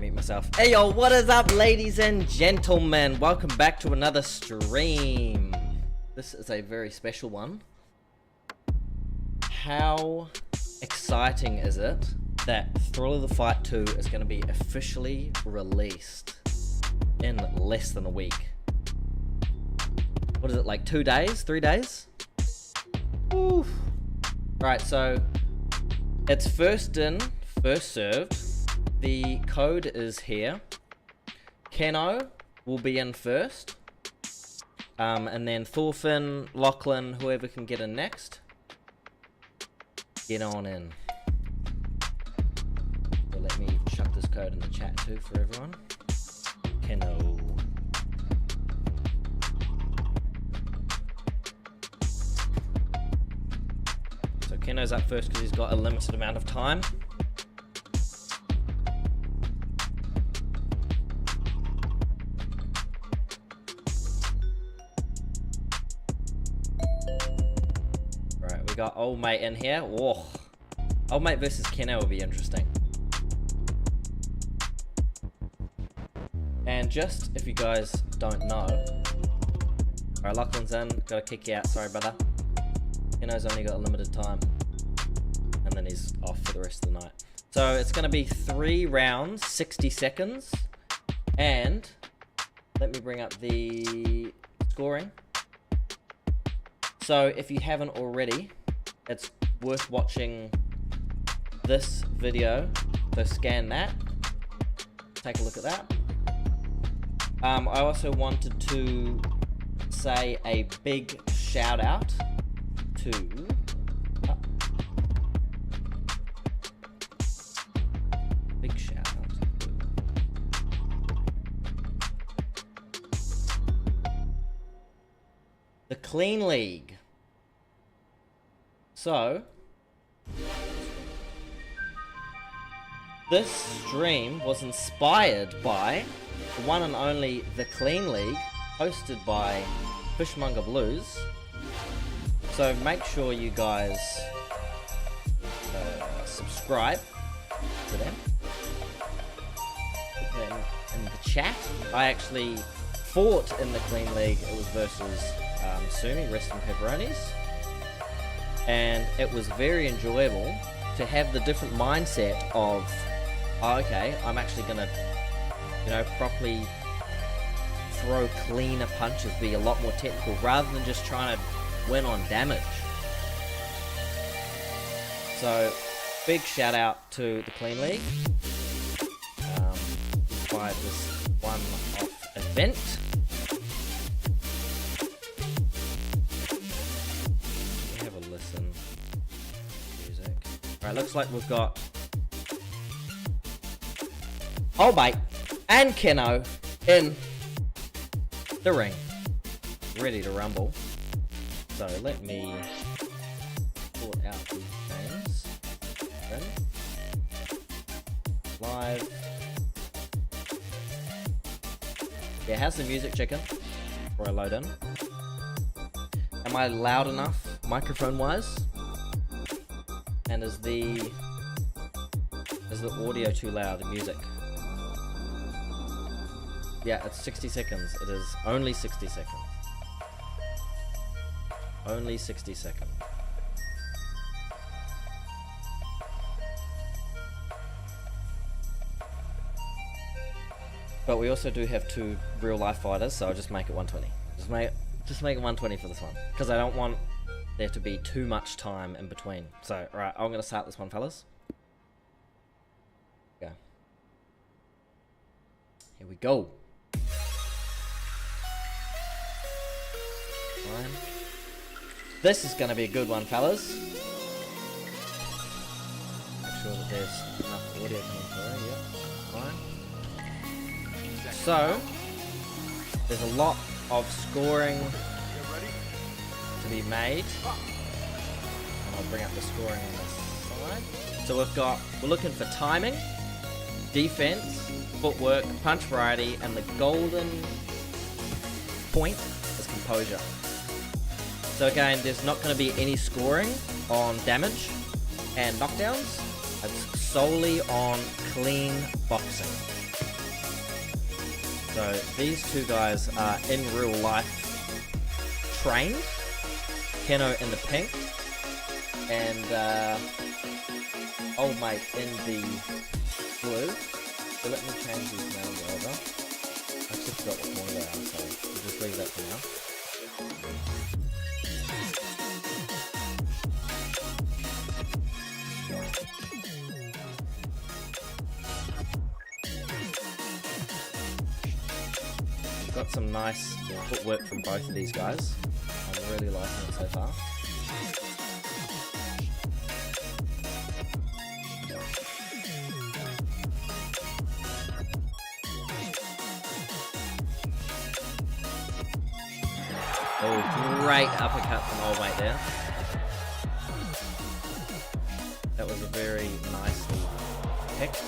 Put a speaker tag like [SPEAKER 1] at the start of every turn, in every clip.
[SPEAKER 1] mute myself. Hey yo, what is up, ladies and gentlemen? Welcome back to another stream. This is a very special one. How exciting is it that Thrill of the Fight 2 is going to be officially released in less than a week? What is it, like 2 days? 3 days? Oof. Right, so it's first in, first served. The code is here. Keno will be in first. And then Thorfinn, Lachlan, whoever can get in next. Get on in. So let me chuck this code in the chat too for everyone. Keno. So Keno's up first because he's got a limited amount of time. We got old mate in here. Whoa. Old mate versus Keno will be interesting. And just if you guys don't know, alright, Lachlan's in. Gotta kick you out. Sorry, brother. Keno's only got a limited time, and then he's off for the rest of the night. So it's gonna be 3 rounds, 60 seconds, and let me bring up the scoring. So if you haven't already, it's worth watching this video, so scan that, take a look at that. I also wanted to say a big shout out to the Clean League. So, this stream was inspired by the one and only The Clean League, hosted by Fishmonger Blues. So make sure you guys subscribe to them. Put them in the chat. I actually fought in The Clean League. It was versus Sumi, Rest in Pepperonis. And it was very enjoyable to have the different mindset of, oh, okay, I'm actually gonna, properly throw cleaner punches, be a lot more technical, rather than just trying to win on damage. So, big shout out to the Clean League. Inspired this one-off event. Alright, looks like we've got Old Mate and Keno in the ring, ready to rumble. So let me sort out these names. Live. Yeah, how's the music, chicken? Before I load in. Am I loud enough microphone-wise? And is the audio too loud, the music? Yeah, it's 60 seconds. It is only 60 seconds. Only 60 seconds. But we also do have 2 real life fighters, so I'll just make it 120. Just make it 120 for this one, because I don't want there to be too much time in between. So, right, I'm going to start this one, fellas. Okay. Here we go. Fine. This is going to be a good one, fellas. Make sure that there's enough audio coming through. Yep, fine. So, there's a lot of scoring to be made. And I'll bring up the scoring on this side. So we're looking for timing, defense, footwork, punch variety, and the golden point is composure. So again, there's not going to be any scoring on damage and knockdowns. It's solely on clean boxing. So these two guys are in real life trained. Keno in the pink and old mate in the blue. So let me change these names over. I just forgot what corner they are, so we'll just leave that for now. We've got some nice footwork from both of these guys. I'm really liking it so far. Oh, great uppercut from old mate there. That was a very nicely picked.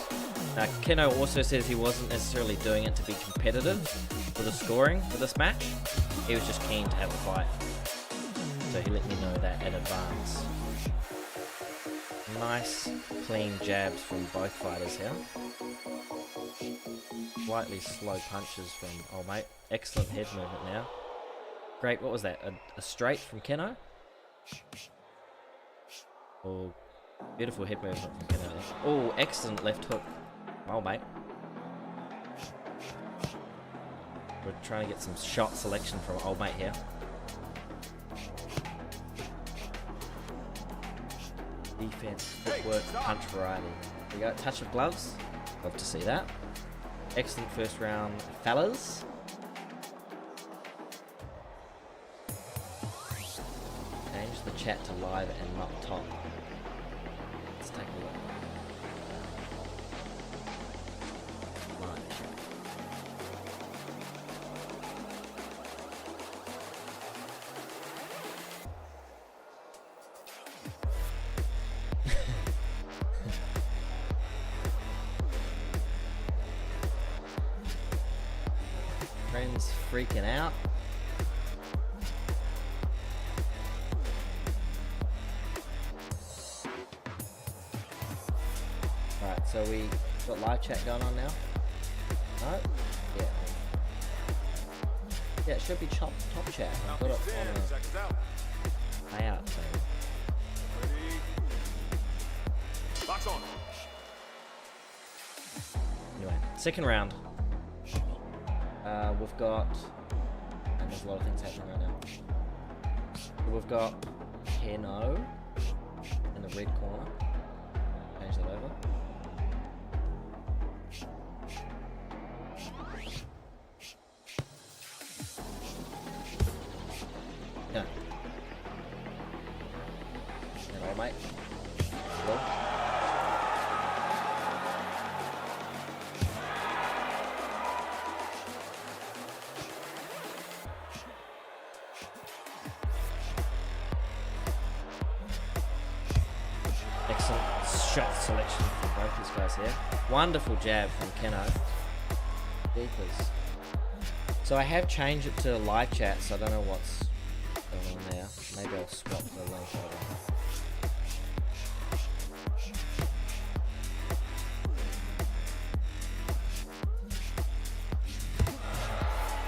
[SPEAKER 1] Now, Keno also says he wasn't necessarily doing it to be competitive for the scoring for this match. He was just keen to have a fight. So he let me know that in advance. Nice, clean jabs from both fighters here. Slightly slow punches from old mate. Excellent head movement now. Great, what was that? A straight from Keno? Oh, beautiful head movement from Keno. Oh, excellent left hook. Oh, mate. We're trying to get some shot selection from old mate here. Defense, footwork, punch variety. There we go, touch of gloves. Love to see that. Excellent first round, fellas. Change the chat to live and not top. Let's take a look. Live. Friends freaking out. Alright, so we got live chat going on now? No? Yeah. Yeah, it should be top chat. I've got it on a layout thing. Anyway, second round. We've got, and there's a lot of things happening right now. We've got Keno in the red corner. Change that over. Yeah. And all mate. Cool. Excellent shot selection from both these guys here. Wonderful jab from Keno. Deepers. So I have changed it to live chat, so I don't know what's going on there. Maybe I'll swap the link over.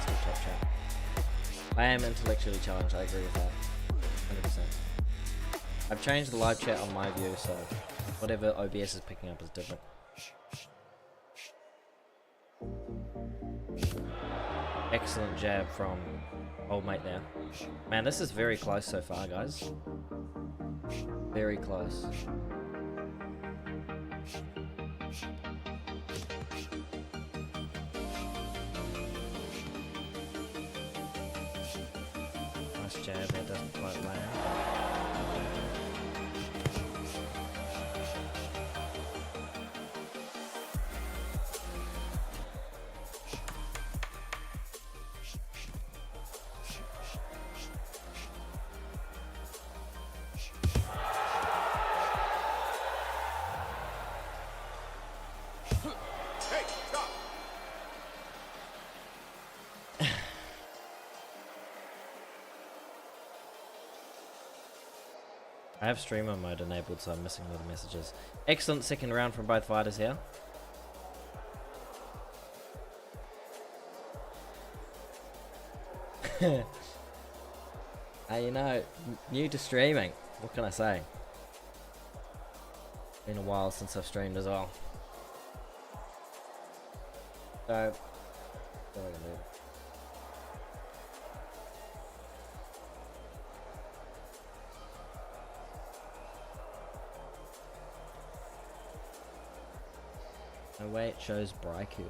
[SPEAKER 1] Still top chat. I am intellectually challenged, I agree with that. 100%. I've changed the live chat on my view, so whatever OBS is picking up is different. Excellent jab from old mate there. Man, this is very close so far, guys. Very close. Nice jab there, doesn't quite land. I have streamer mode enabled, so I'm missing a lot of messages. Excellent second round from both fighters here. Hey, you know, new to streaming. What can I say? Been a while since I've streamed as well. So, what am I gonna do? No way, it shows Braiku.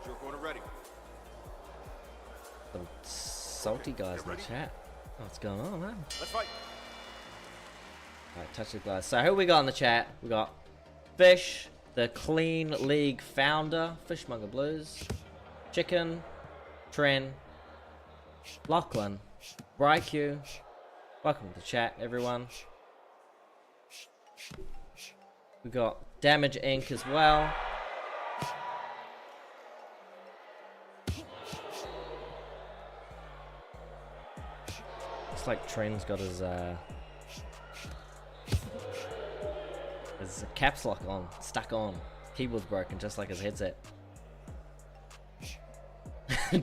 [SPEAKER 2] Your corner ready.
[SPEAKER 1] Some salty guys in the chat. What's going on, man?
[SPEAKER 2] Let's fight.
[SPEAKER 1] Alright, touch the glass. So who we got in the chat? We got Fish, the Clean League founder, Fishmonger Blues, Chicken, Tren, Lachlan, Braiku. Welcome to the chat, everyone. We got Damage Inc. as well. Looks like Tren's got his caps lock on, stuck on. Keyboard's broken, just like his headset.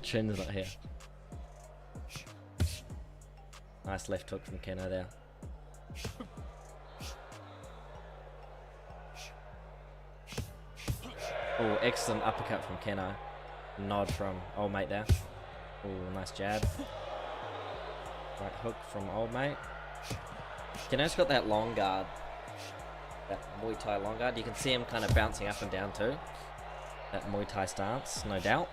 [SPEAKER 1] Tren's not here. Nice left hook from Keno there. Oh, excellent uppercut from Keno. Nod from old mate there. Oh, nice jab. Right hook from old mate. Keno's got that long guard. That Muay Thai long guard. You can see him kind of bouncing up and down too. That Muay Thai stance, no doubt.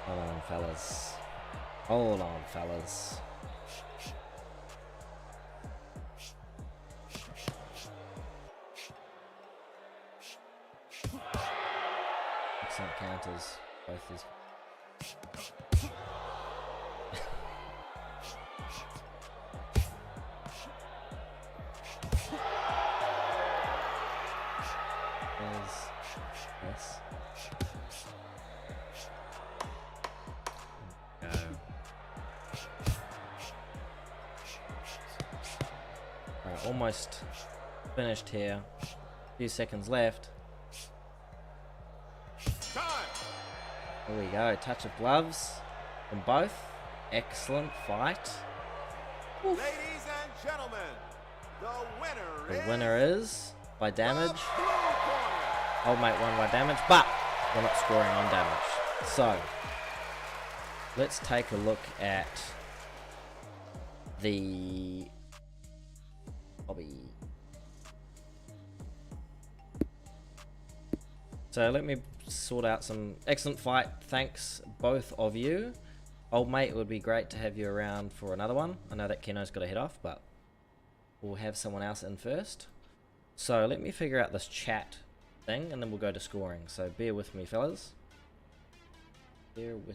[SPEAKER 1] Hold on, fellas. Hold on, fellas. Excellent counters, both these. Yes. Go. Alright, almost finished here. A few seconds left. There we go, touch of gloves from both. Excellent fight. Oof.
[SPEAKER 2] Ladies and gentlemen,
[SPEAKER 1] The winner is by damage. Old mate won by damage, but we're not scoring on damage. So let's take a look at the hobby. So let me sort out some excellent fight. Thanks both of you. Old mate, it would be great to have you around for another one. I know that Keno's got to head off, but we'll have someone else in first. So let me figure out this chat thing and then we'll go to scoring. So bear with me, fellas. Bear with me.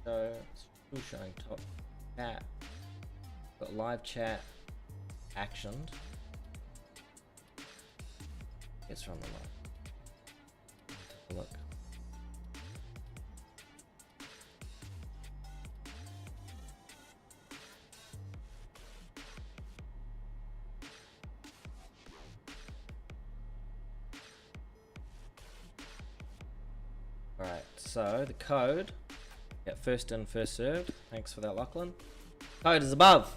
[SPEAKER 1] So still showing top chat. Got live chat actioned. It's from the live. Look. Alright, so the code. Get first in, first served. Thanks for that, Lachlan. Code is above.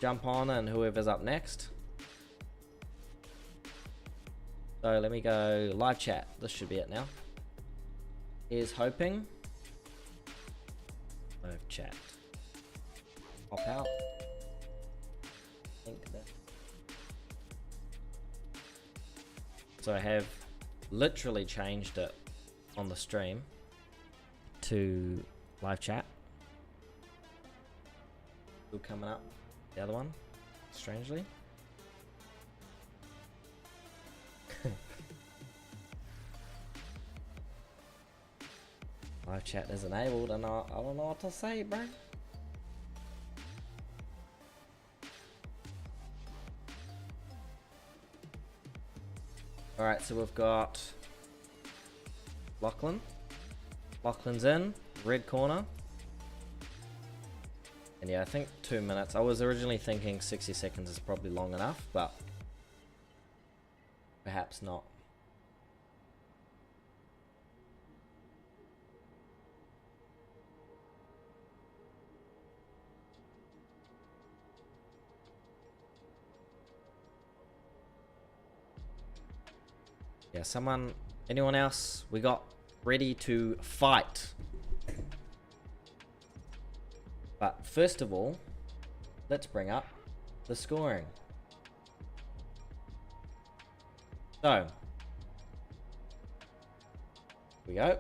[SPEAKER 1] Jump on and whoever's up next. So let me go live chat. This should be it now. Here's hoping. Live chat. Pop out. Think that. So I have literally changed it on the stream to live chat. Still coming up. The other one, strangely. Live chat is enabled and I don't know what to say, bro. Alright, so we've got Lachlan. Lachlan's in, red corner. And yeah, I think 2 minutes. I was originally thinking 60 seconds is probably long enough, but perhaps not. Yeah, anyone else? We got ready to fight. But first of all, let's bring up the scoring. So, here we go.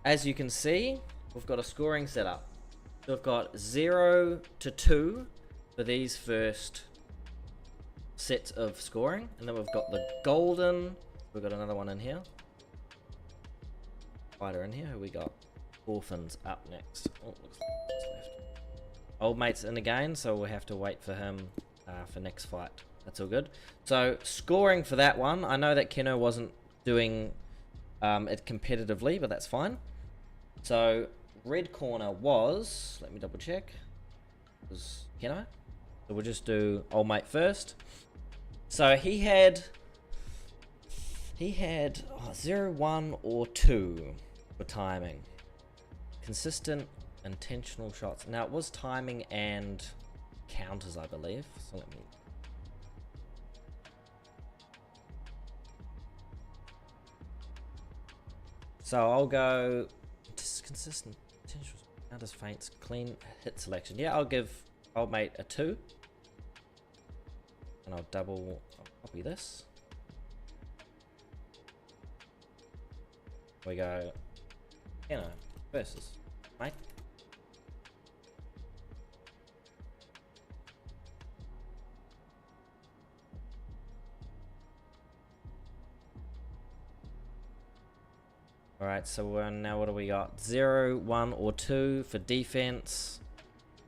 [SPEAKER 1] As you can see, we've got a scoring set up. So we've got 0 to 2 for these first sets of scoring. And then we've got the golden. We've got another one in here. Fighter in here. Who we got? Orphans up next. Oh, looks like it's left. Old mate's in again, so we'll have to wait for him for next fight. That's all good. So scoring for that one. I know that Keno wasn't doing it competitively, but that's fine. So red corner was, let me double check, was Keno. So we'll just do old mate first. So he had 0, 1, or 2 for timing. Consistent, intentional shots. Now it was timing and counters, I believe. So let me. So I'll go just consistent, intentional counters, feints, clean hit selection. Yeah, I'll give old mate a 2, and I'll copy this. We go, versus mate. Alright, so now what do we got? 0, 1, or 2 for defense.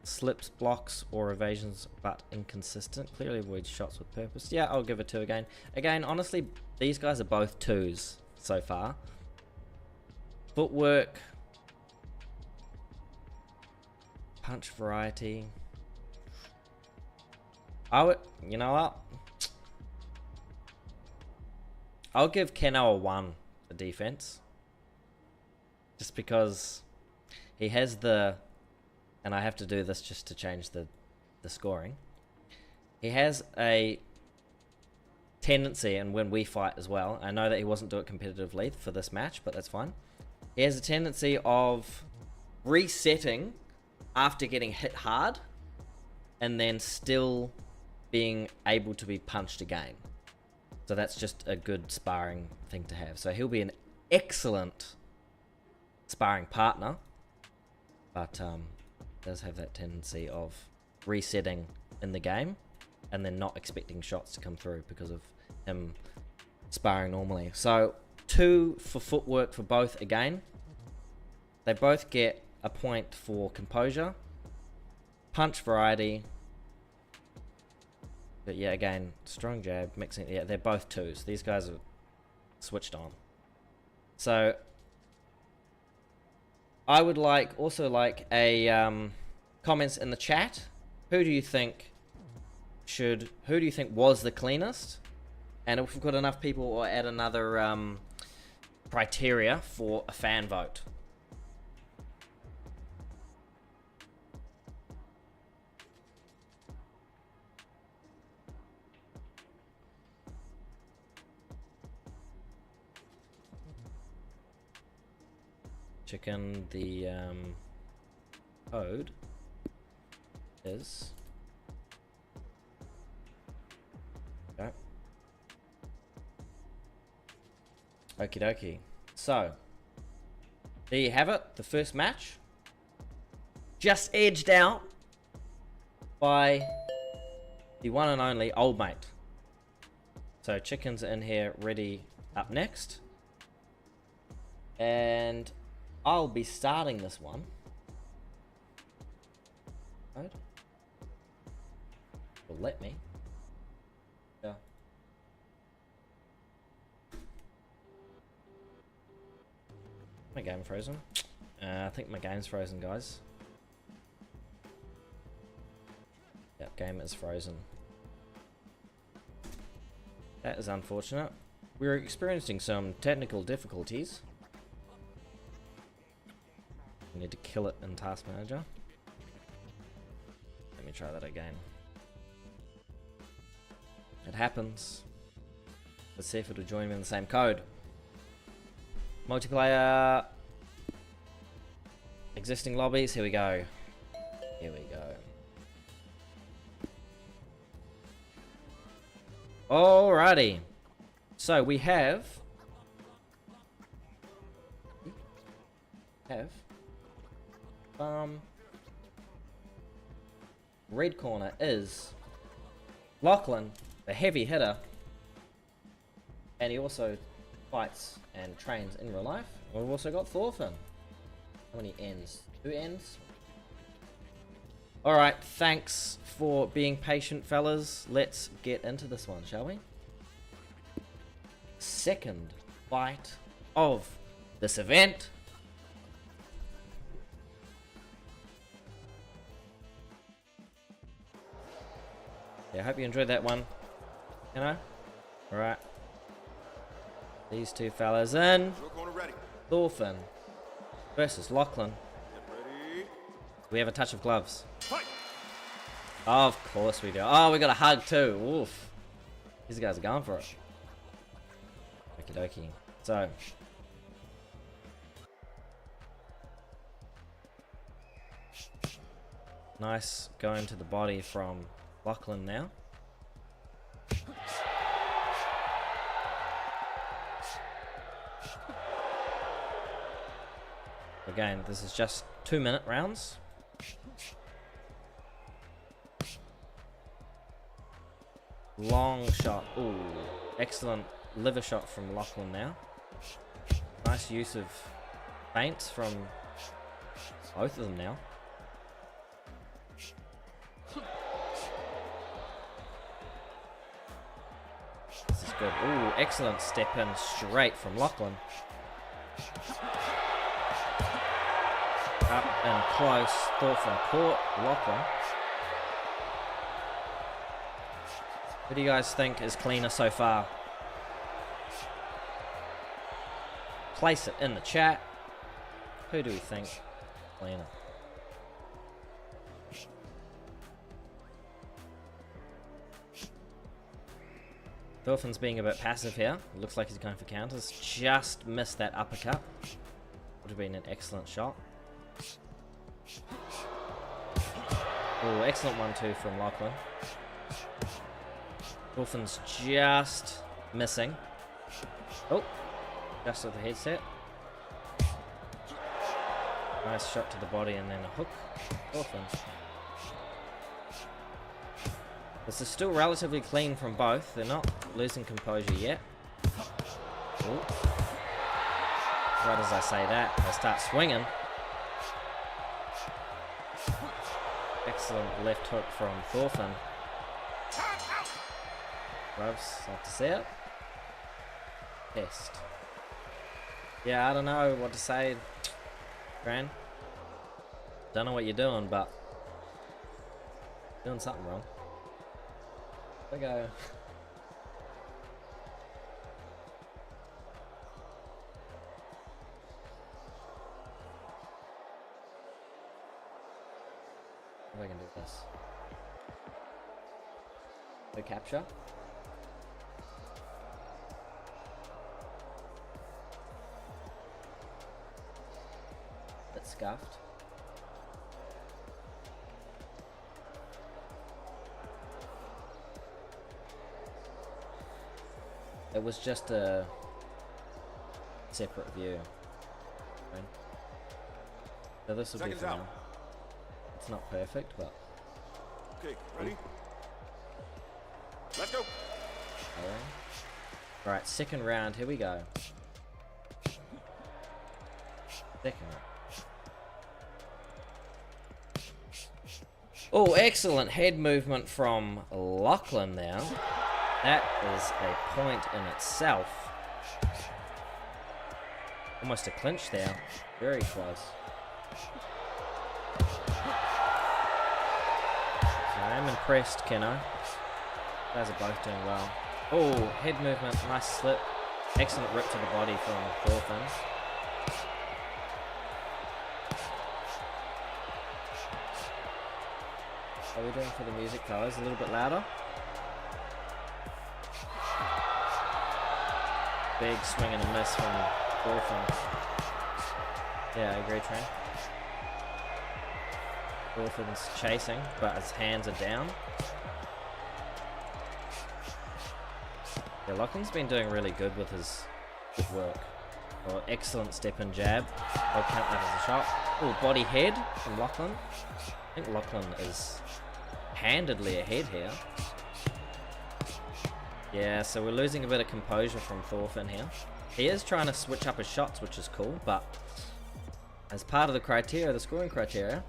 [SPEAKER 1] Slips, blocks, or evasions, but inconsistent. Clearly avoids shots with purpose. Yeah, I'll give it 2 again. Again, honestly, these guys are both 2s so far. Footwork. Punch variety. You know what? I'll give Keno a 1 for defense. Just because he has and I have to do this just to change the scoring. He has a tendency, and when we fight as well, I know that he wasn't doing it competitively for this match, but that's fine. He has a tendency of resetting after getting hit hard and then still being able to be punched again. So that's just a good sparring thing to have. So he'll be an excellent sparring partner, but does have that tendency of resetting in the game and then not expecting shots to come through because of him sparring normally. So 2 for footwork for both again. They both get a point for composure, punch variety, but yeah, again, strong jab, mixing. Yeah, they're both 2s. These guys are switched on. So I would also like a comments in the chat. Who do you think was the cleanest? And if we've got enough people, we'll add another criteria for a fan vote. Chicken, the code is okay. Okie dokie. So there you have it. The first match just edged out by the one and only old mate. So chicken's in here ready up next. And I'll be starting this one. Right? Well, let me. Yeah. My game frozen? I think my game's frozen, guys. Yep, game is frozen. That is unfortunate. We're experiencing some technical difficulties. We need to kill it in Task Manager. Let me try that again. It happens. Let's see if it'll join me in the same code. Multiplayer. Existing lobbies. Here we go. Here we go. Alrighty. So we have red corner is Lachlan, the heavy hitter, and he also fights and trains in real life. We've also got Thorfinn. How many ends? 2 ends? Alright, thanks for being patient, fellas. Let's get into this one, shall we? Second fight of this event. Yeah, I hope you enjoyed that one. You know? Alright. These two fellas in. Thorfinn versus Lachlan. We have a touch of gloves. Oh, of course we do. Oh, we got a hug too. Oof. These guys are going for it. Okie dokie. So. Nice going to the body from Lachlan now. Again, this is just 2-minute rounds. Long shot. Ooh, excellent liver shot from Lachlan now. Nice use of feints from both of them now. This is good. Ooh, excellent step in straight from Lachlan. Up and close. Thorfinn caught Lachlan. What do you guys think is cleaner so far? Place it in the chat. Who do we think is cleaner? Thorfinn's being a bit passive here. Looks like he's going for counters. Just missed that uppercut. Would have been an excellent shot. Oh, excellent 1-2 from Lachlan. Thorfinn's just missing. Oh, just with the headset. Nice shot to the body and then a hook. Thorfinn. This is still relatively clean from both. They're not losing composure yet. Ooh. Right as I say that, they start swinging. Excellent left hook from Thorfinn. Gloves, love to see it. Test. Yeah, I don't know what to say, Gran. Don't know what you're doing, but doing something wrong. There we go. If I can do this. The capture. Bit scuffed. It was just a separate view. Okay. So this will be for now. It's not perfect, but
[SPEAKER 2] okay, ready? Let's go.
[SPEAKER 1] Alright, second round, here we go. Second. Oh, excellent head movement from Lachlan there. That is a point in itself. Almost a clinch there. Very close. So I am impressed, Keno. You guys are both doing well. Oh, head movement, nice slip. Excellent rip to the body from Thorfinn. How are we doing for the music, fellas? A little bit louder. Big swing and a miss from Thorfinn. Yeah, I agree, Trent. Thorfinn's chasing, but his hands are down. Yeah, Lachlan's been doing really good with his footwork. Oh, excellent step and jab. I'll count that as a shot. Oh, body head from Lachlan. I think Lachlan is handedly ahead here. Yeah, so we're losing a bit of composure from Thorfinn here. He is trying to switch up his shots, which is cool, but as part of the criteria, the scoring criteria.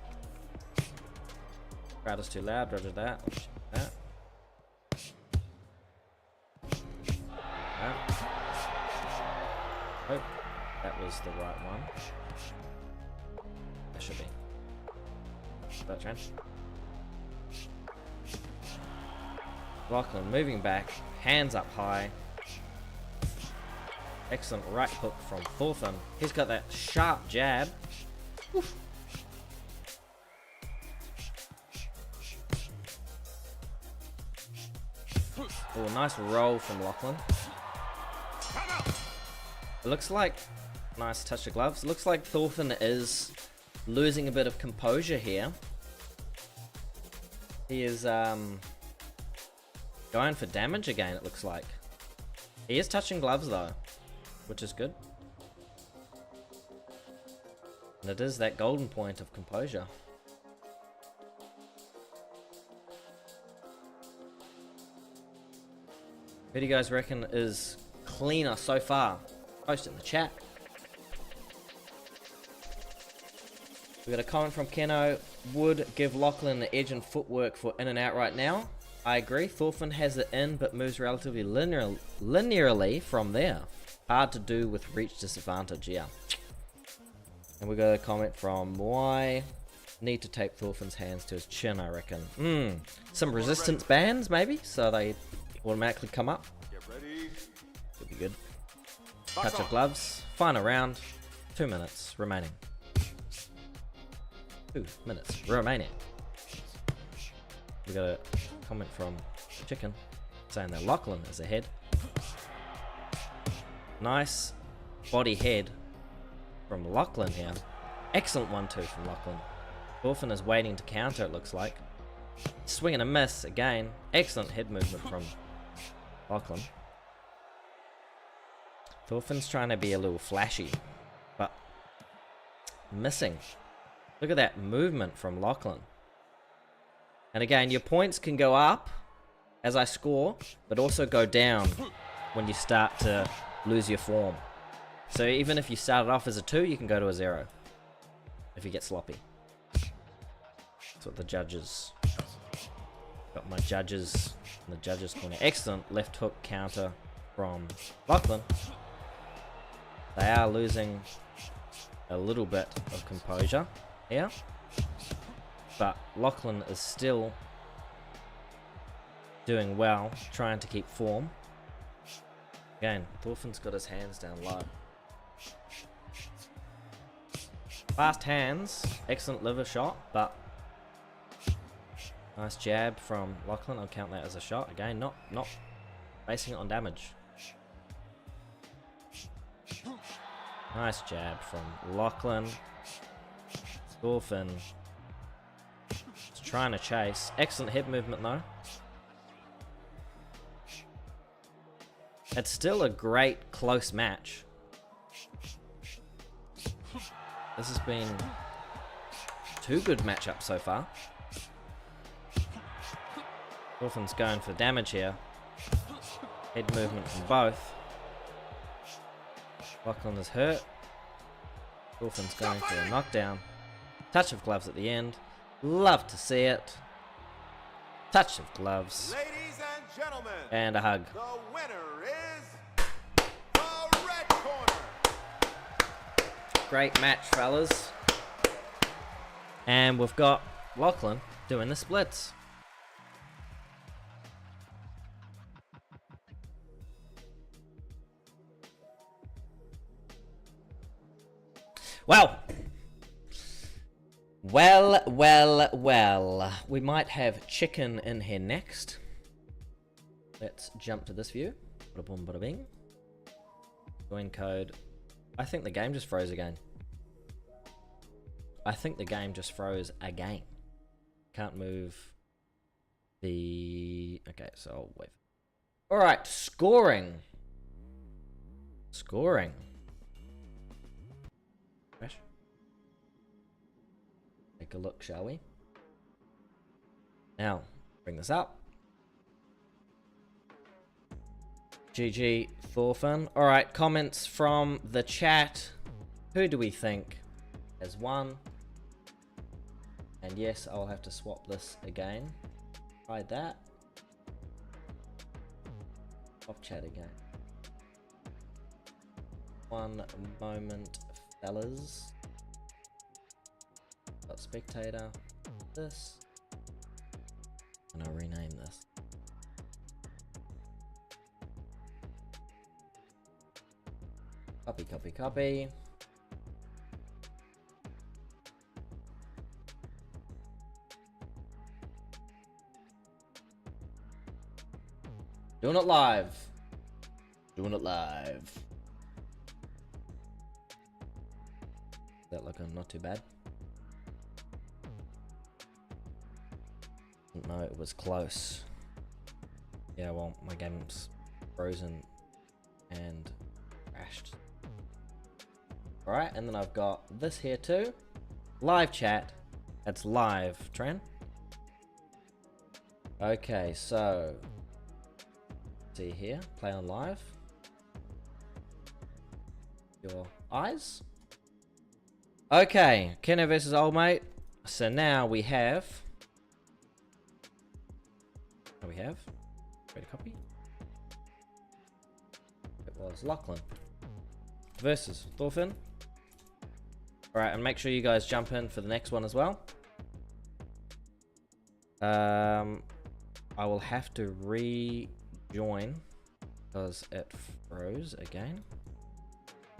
[SPEAKER 1] Crowd is too loud, roger that. That. Oh, that was the right one. That should be. That trend. Lachlan moving back, hands up high. Excellent right hook from Thorfinn. He's got that sharp jab. Oof. Oh, nice roll from Lachlan. It looks like, nice touch of gloves. It looks like Thorfinn is losing a bit of composure here. He is going for damage again, it looks like. He is touching gloves though, which is good. And it is that golden point of composure. Who do you guys reckon is cleaner so far? Post it in the chat. We got a comment from Keno. Would give Lachlan the edge in footwork for in and out right now. I agree. Thorfinn has it in, but moves relatively linearly from there. Hard to do with reach disadvantage, yeah. And we got a comment from Why. Need to tape Thorfinn's hands to his chin, I reckon. Some resistance bands, maybe, so they automatically come up.
[SPEAKER 2] Get ready.
[SPEAKER 1] Could be good. Touch of gloves. Final round. 2 minutes remaining. 2 minutes remaining. We got a comment from Chicken saying that Lachlan is ahead. Nice body head from Lachlan here. Excellent 1-2 from Lachlan. Thorfinn is waiting to counter, it looks like. Swing and a miss again. Excellent head movement from Lachlan. Thorfinn's trying to be a little flashy, but missing. Look at that movement from Lachlan. And again, your points can go up as I score, but also go down when you start to lose your form. So even if you started off as a 2, you can go to a 0 if you get sloppy. That's what the judges... Got my judges in the judges corner. Excellent left hook counter from Lachlan. They are losing a little bit of composure here, but Lachlan is still doing well, trying to keep form. Again, Thorfinn's got his hands down low. Fast hands, excellent liver shot, but nice jab from Lachlan. I'll count that as a shot. Again, not basing it on damage. Nice jab from Lachlan. Thorfinn is trying to chase. Excellent head movement though. It's still a great close match. This has been 2 good matchups so far. Thorfinn's going for damage here. Head movement from both. Lachlan is hurt. Thorfinn's going for a knockdown. Touch of gloves at the end. Love to see it. Touch of gloves.
[SPEAKER 2] Ladies and gentlemen,
[SPEAKER 1] And a hug.
[SPEAKER 2] the winner is the red corner.
[SPEAKER 1] Great match, fellas. And we've got Lachlan doing the splits. Well. Well. We might have chicken in here next. Let's jump to this view. Bada boom, bada bing. Join code. I think the game just froze again. Can't move the... Okay, so I'll wait. Alright, scoring. Crash. Take a look, shall we? Now, bring this up. GG Thorfinn. Alright, comments from the chat. Who do we think has won? And yes, I'll have to swap this again. Try that. Off chat again. One moment, fellas. Got spectator. This. And I'll rename this. Copy. Doing it live. That looking not too bad. No, it was close. Yeah, well, my game's frozen and crashed. Alright, and then I've got this here too. Live chat. That's live, Tran. Okay, so... See here, play on live. Your eyes. Okay, Kenner versus old mate. So now we have... Wait a copy. It was Lachlan versus Thorfinn. Alright, and make sure you guys jump in for the next one as well. I will have to rejoin because it froze again.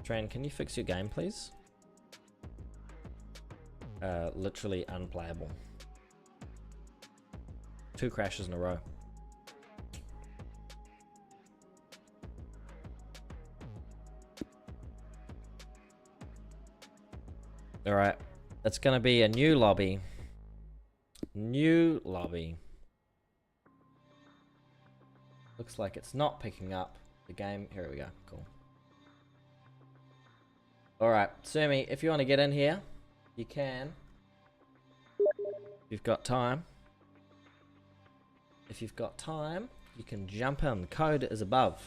[SPEAKER 1] Tran, can you fix your game, please? Literally unplayable. 2 crashes in a row. Alright, that's gonna be a new lobby. Looks like it's not picking up the game. Here we go, cool. Alright, Sumi, if you want to get in here, you can. You've got time. If you've got time, you can jump in. Code is above.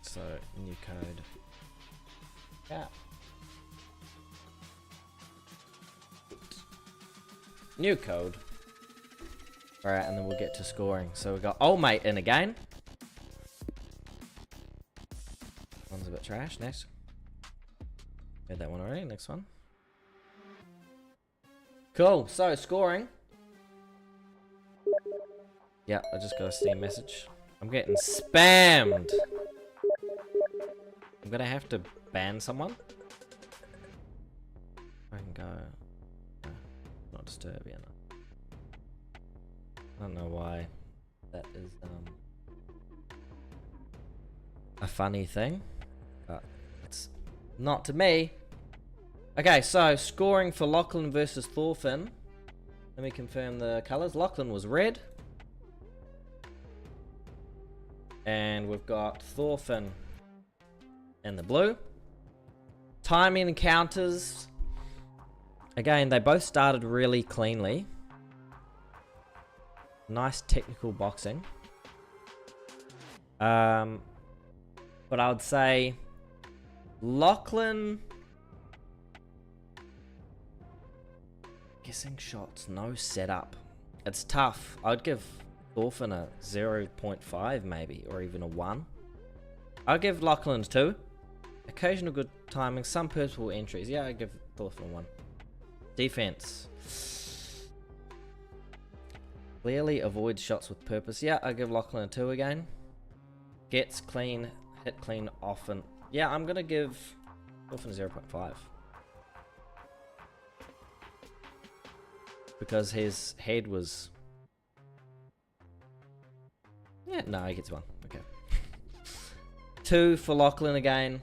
[SPEAKER 1] So, new code. Yeah. New code. Alright, and then we'll get to scoring. So we got old mate in again. One's a bit trash. Next. Made that one already. Next one. Cool. So, scoring. Yeah, I just got a Steam message. I'm getting spammed. I'm gonna have to ban someone. I can go. No, not disturb yet. I don't know why that is a funny thing, but it's not to me. Okay, so scoring for Lachlan versus Thorfinn. Let me confirm the colors. Lachlan was red. And we've got Thorfinn in the blue. Timing encounters. Again, they both started really cleanly. Nice technical boxing. But I would say Lachlan. Guessing shots, no setup. It's tough. I'd give Thorfinn a 0.5 maybe, or even a 1. I'd give Lachlan 2. Occasional good timing, some purposeful entries. Yeah, I'd give Thorfinn a 1. Defense. Clearly avoids shots with purpose. Yeah, I'd give Lachlan a 2 again. Gets clean, hit clean often. Yeah, I'm gonna give Thorfinn a 0.5. Because his head was... Yeah, no, he gets 1. Okay. 2 for Lachlan again.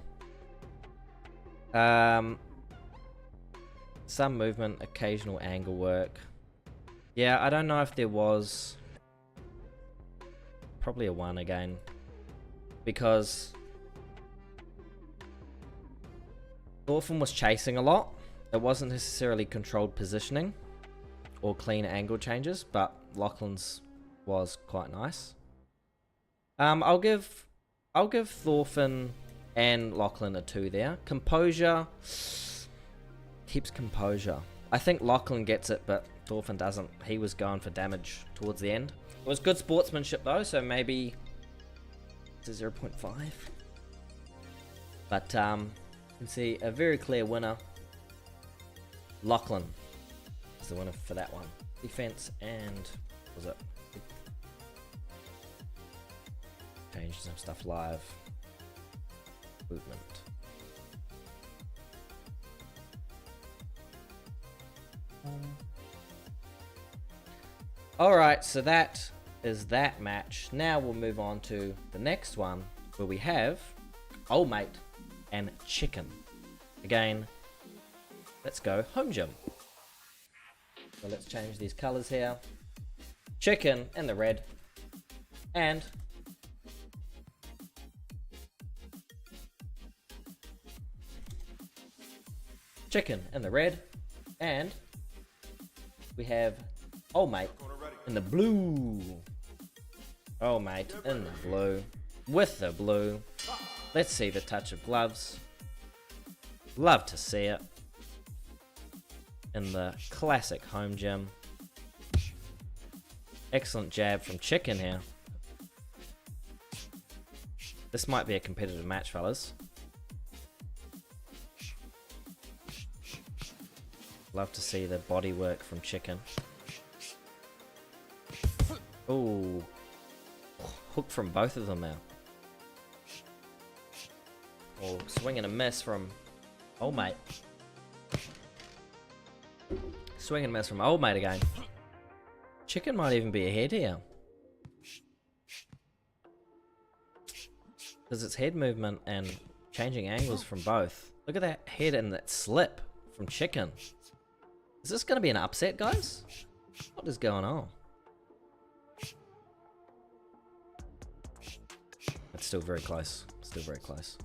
[SPEAKER 1] Some movement, occasional angle work. Yeah, I don't know if there was... Probably a 1 again. Because... Thorfinn was chasing a lot. It wasn't necessarily controlled positioning or clean angle changes, but Lachlan's was quite nice. I'll give Thorfinn and Lachlan a 2 there. Composure, keeps composure. I think Lachlan gets it, but Thorfinn doesn't. He was going for damage towards the end. It was good sportsmanship though, so maybe it's a 0.5. But you can see a very clear winner. Lachlan is the winner for that one. Defense and what was it? Change some stuff live. Movement. Alright, so that is that match. Now we'll move on to the next one where we have Old Mate and Chicken. Again, let's go home gym. So let's change these colors here. Chicken in the red and Chicken in the red, and we have Old Mate in the blue. Old Mate in the blue with the blue. Let's see the touch of gloves. Love to see it. In the classic home gym. Excellent jab from Chicken here. This might be a competitive match, fellas. Love to see the body work from Chicken. Ooh. Hook from both of them now. Oh, swing and a miss from Old Mate. Swing and miss from Old Mate again. Chicken might even be ahead here. Because it's head movement and changing angles from both. Look at that head and that slip from Chicken. Is this going to be an upset, guys? What is going on? It's still very close. Still very close.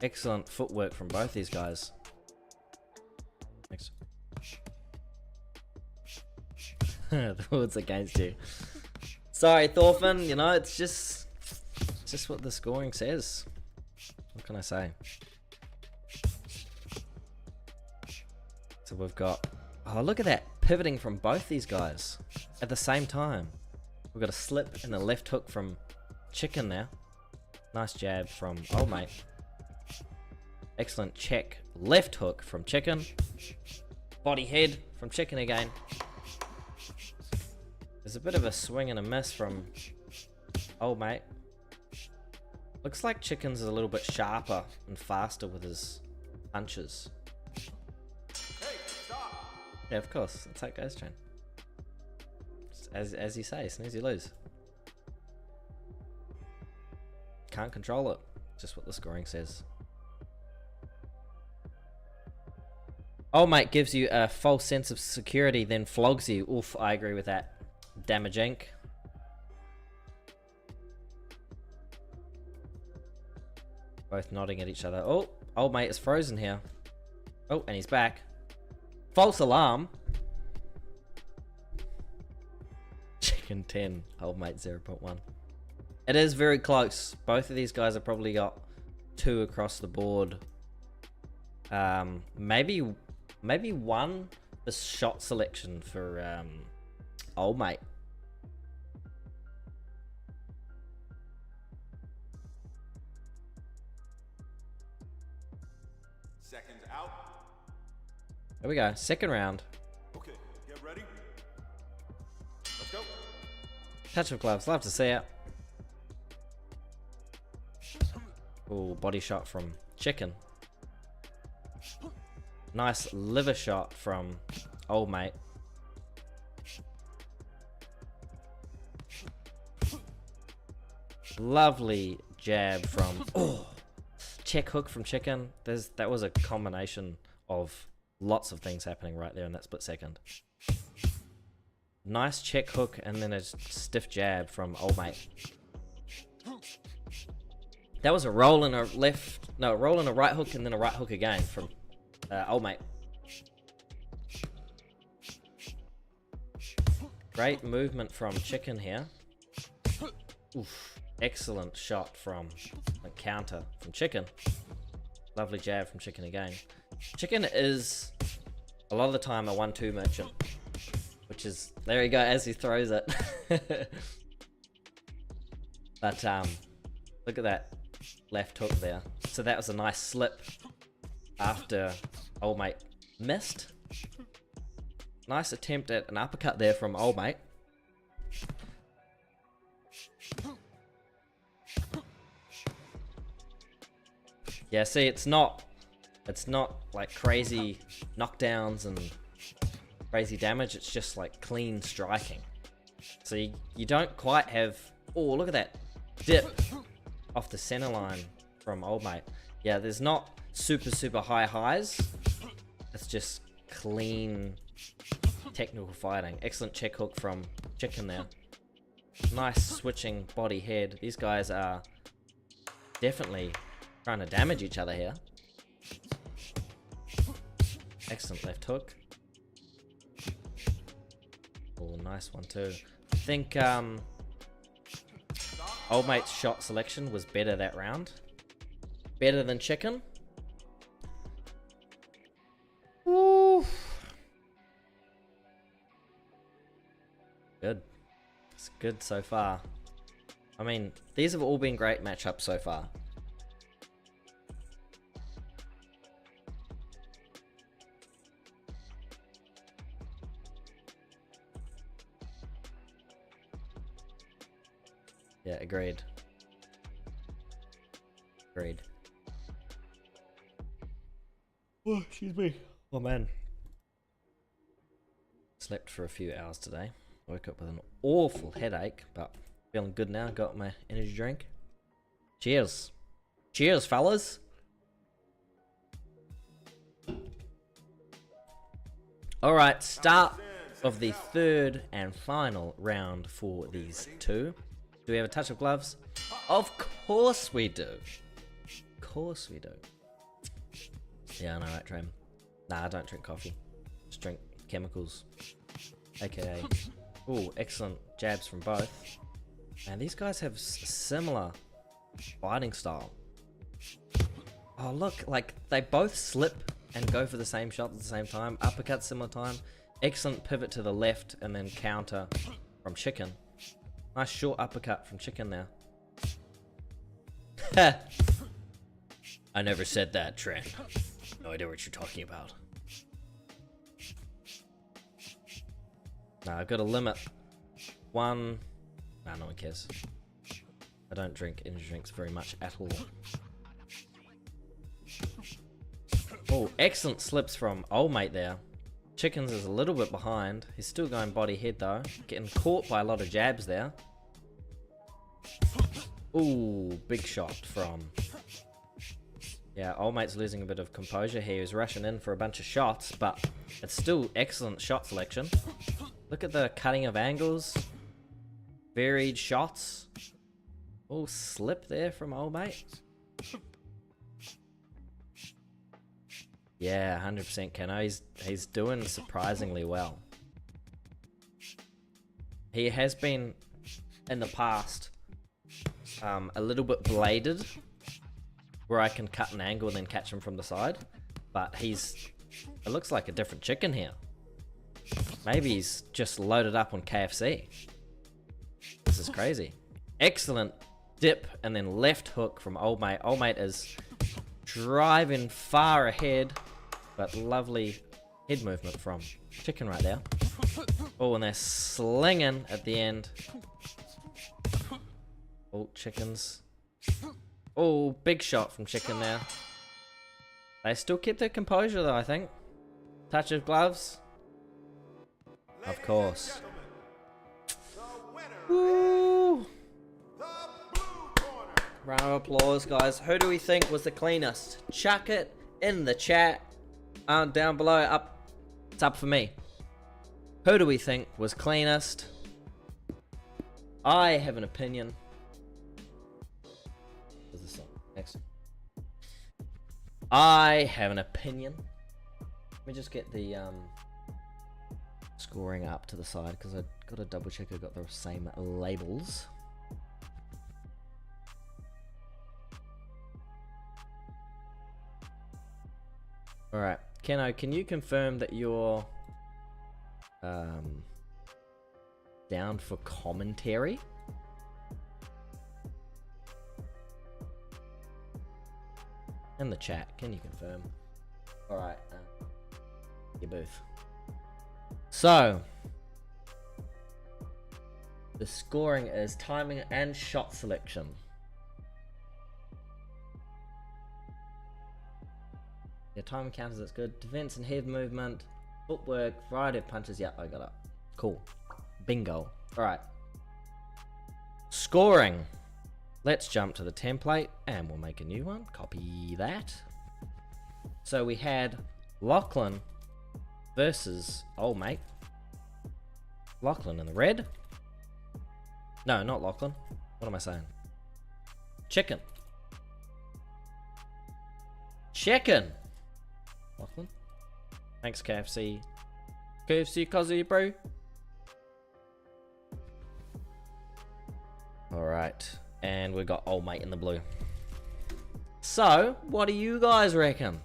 [SPEAKER 1] Excellent footwork from both these guys. Thanks. The words against you. Sorry, Thorfinn, you know, it's just what the scoring says. What can I say? So we've got... Oh, look at that. Pivoting from both these guys at the same time. We've got a slip and a left hook from Chicken now. Nice jab from Old Mate. Excellent check. Left hook from Chicken. Body head from Chicken again. There's a bit of a swing and a miss from Old Mate. Looks like Chicken's a little bit sharper and faster with his punches.
[SPEAKER 2] Hey, stop!
[SPEAKER 1] Yeah, of course. That's how it goes, Train. As you say, as soon as you lose. Can't control it. Just what the scoring says. Old Mate gives you a false sense of security, then flogs you. Oof, I agree with that. Damage Inc. Both nodding at each other. Oh, old mate is frozen here. Oh, and he's back. False alarm. Chicken 10, old mate 0.1. It is very close. Both of these guys have probably got 2 across the board. Maybe one the shot selection for old mate.
[SPEAKER 2] Seconds out.
[SPEAKER 1] There we go. Second round.
[SPEAKER 2] Okay, get ready. Let's go.
[SPEAKER 1] Touch of gloves. Love to see it. Oh, body shot from Chicken. Nice liver shot from old mate. Lovely jab from check hook from Chicken. That was a combination of lots of things happening right there in that split second. Nice check hook and then a stiff jab from old mate. That was a roll and a roll and a right hook and then a right hook again from old mate. Great movement from Chicken here. Oof. Excellent shot from a counter from Chicken. Lovely jab from Chicken again. Chicken is a lot of the time a 1-2 merchant, which is, there you go, as he throws it. But look at that left hook there. So that was a nice slip after old mate missed. Nice attempt at an uppercut there from old mate. Yeah, see, it's not like crazy knockdowns and crazy damage. It's just like clean striking. So you don't quite have. Oh, look at that dip off the center line from old mate. Yeah, there's not super high highs. It's just clean technical fighting. Excellent check hook from Chicken there. Nice switching body head. These guys are definitely trying to damage each other here. Excellent left hook. Oh, nice one too. I think old mate's shot selection was better that round. Better than Chicken. Woo. Good. It's good so far. I mean, these have all been great matchups so far. Yeah, agreed. Agreed. Oh, excuse me. Oh man. Slept for a few hours today. Woke up with an awful headache, but feeling good now. Got my energy drink. Cheers. Cheers, fellas. Alright, start of the third and final round for these two. Do we have a touch of gloves? Of course we do. Of course we do. Yeah, I know, right, Tram? Nah, I don't drink coffee. Just drink chemicals. AKA. Ooh, excellent jabs from both. And these guys have similar fighting style. Oh, look, like they both slip and go for the same shot at the same time. Uppercut similar time. Excellent pivot to the left and then counter from Chicken. Nice short uppercut from Chicken there. I never said that, Trent. No idea what you're talking about. Nah, I've got a limit. One. Nah, no one cares. I don't drink energy drinks very much at all. Oh, excellent slips from old mate there. Chickens is a little bit behind. He's still going body head though. Getting caught by a lot of jabs there. Ooh, big shot from... Yeah, old mate's losing a bit of composure here. He's rushing in for a bunch of shots, but it's still excellent shot selection. Look at the cutting of angles. Varied shots. Oh, slip there from old mate. Yeah, 100% Keno. He's doing surprisingly well. He has been in the past a little bit bladed, where I can cut an angle and then catch him from the side. But it looks like a different chicken here. Maybe he's just loaded up on KFC. This is crazy. Excellent dip and then left hook from Old Mate. Old Mate is driving far ahead, but lovely head movement from chicken right there. Oh, and they're slinging at the end. Oh, chickens. Oh, big shot from chicken there. They still kept their composure though, I think. Touch of gloves. Of course. Woo! Round of applause, guys. Who do we think was the cleanest? Chuck it in the chat. Down below. It's up for me. Who do we think was cleanest? I have an opinion. Where's the song? Next. I have an opinion. Let me just get the scoring up to the side because I got to double check I got the same labels. Alright, Keno, can you confirm that you're down for commentary? In the chat, can you confirm? Alright, your booth. So, the scoring is timing and shot selection. Yeah, timing counters, that's good. Defense and head movement, footwork, variety of punches. Yeah, I got it. Cool. Bingo. Alright. Scoring. Let's jump to the template and we'll make a new one. Copy that. So we had Lachlan versus Old Mate. Lachlan in the red. No, not Lachlan. What am I saying? Chicken. Chicken. Lachlan. Thanks, KFC. KFC, cuzzy, bro. Alright. And we got Old Mate in the blue. So, what do you guys reckon?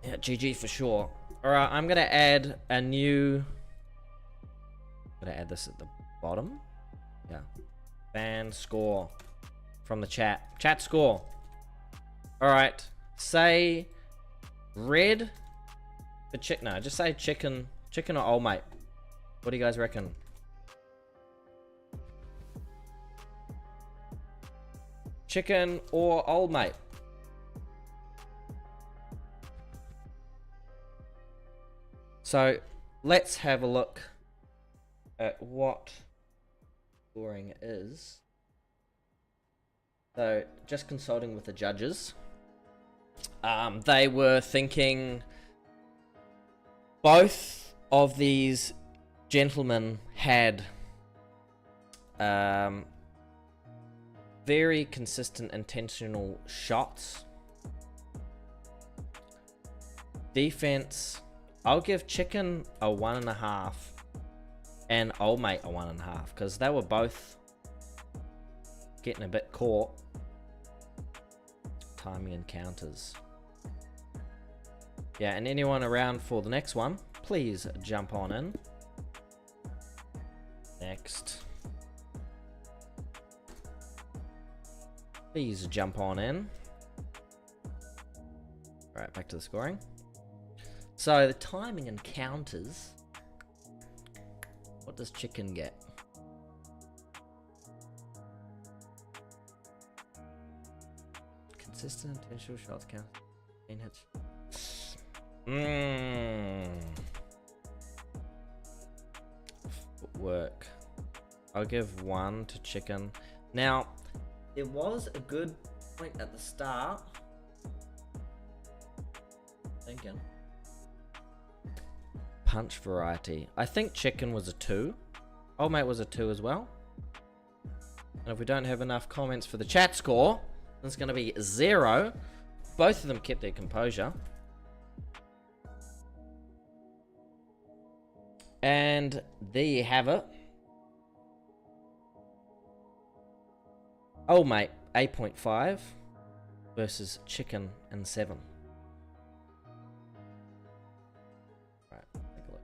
[SPEAKER 1] Yeah, GG for sure. Alright, I'm gonna add a new... I'm gonna add this at the bottom. Yeah. Fan score from the chat. Chat score. Alright. Say red. No, just say chicken or Old Mate. What do you guys reckon? Chicken or Old Mate? So let's have a look at what scoring is. So just consulting with the judges, they were thinking both of these gentlemen had very consistent intentional shots. Defense, I'll give Chicken a 1.5 and Old Mate a 1.5 because they were both getting a bit caught. Timing encounters. Yeah, and anyone around for the next one, please jump on in. Next. Please jump on in. Alright, back to the scoring. So, the timing encounters. What does Chicken get? Consistent intentional shots count. 10 hits. Footwork. I'll give 1 to Chicken. Now, there was a good point at the start. Thinking. Punch variety. I think Chicken was a 2. Old Mate was a 2 as well. And if we don't have enough comments for the chat score, then it's going to be 0. Both of them kept their composure. And there you have it. Oh mate, 8.5 versus chicken and 7. Right, take a look.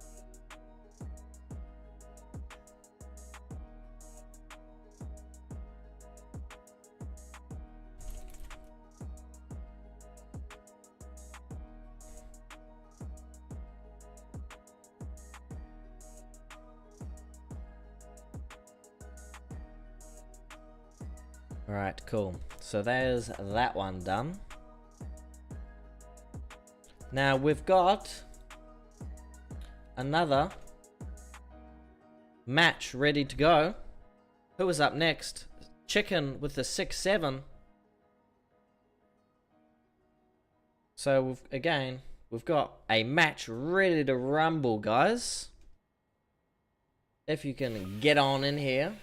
[SPEAKER 1] Alright, cool. So there's that one done. Now we've got another match ready to go. Who is up next? Chicken with the 6-7. So we've got a match ready to rumble, guys. If you can get on in here.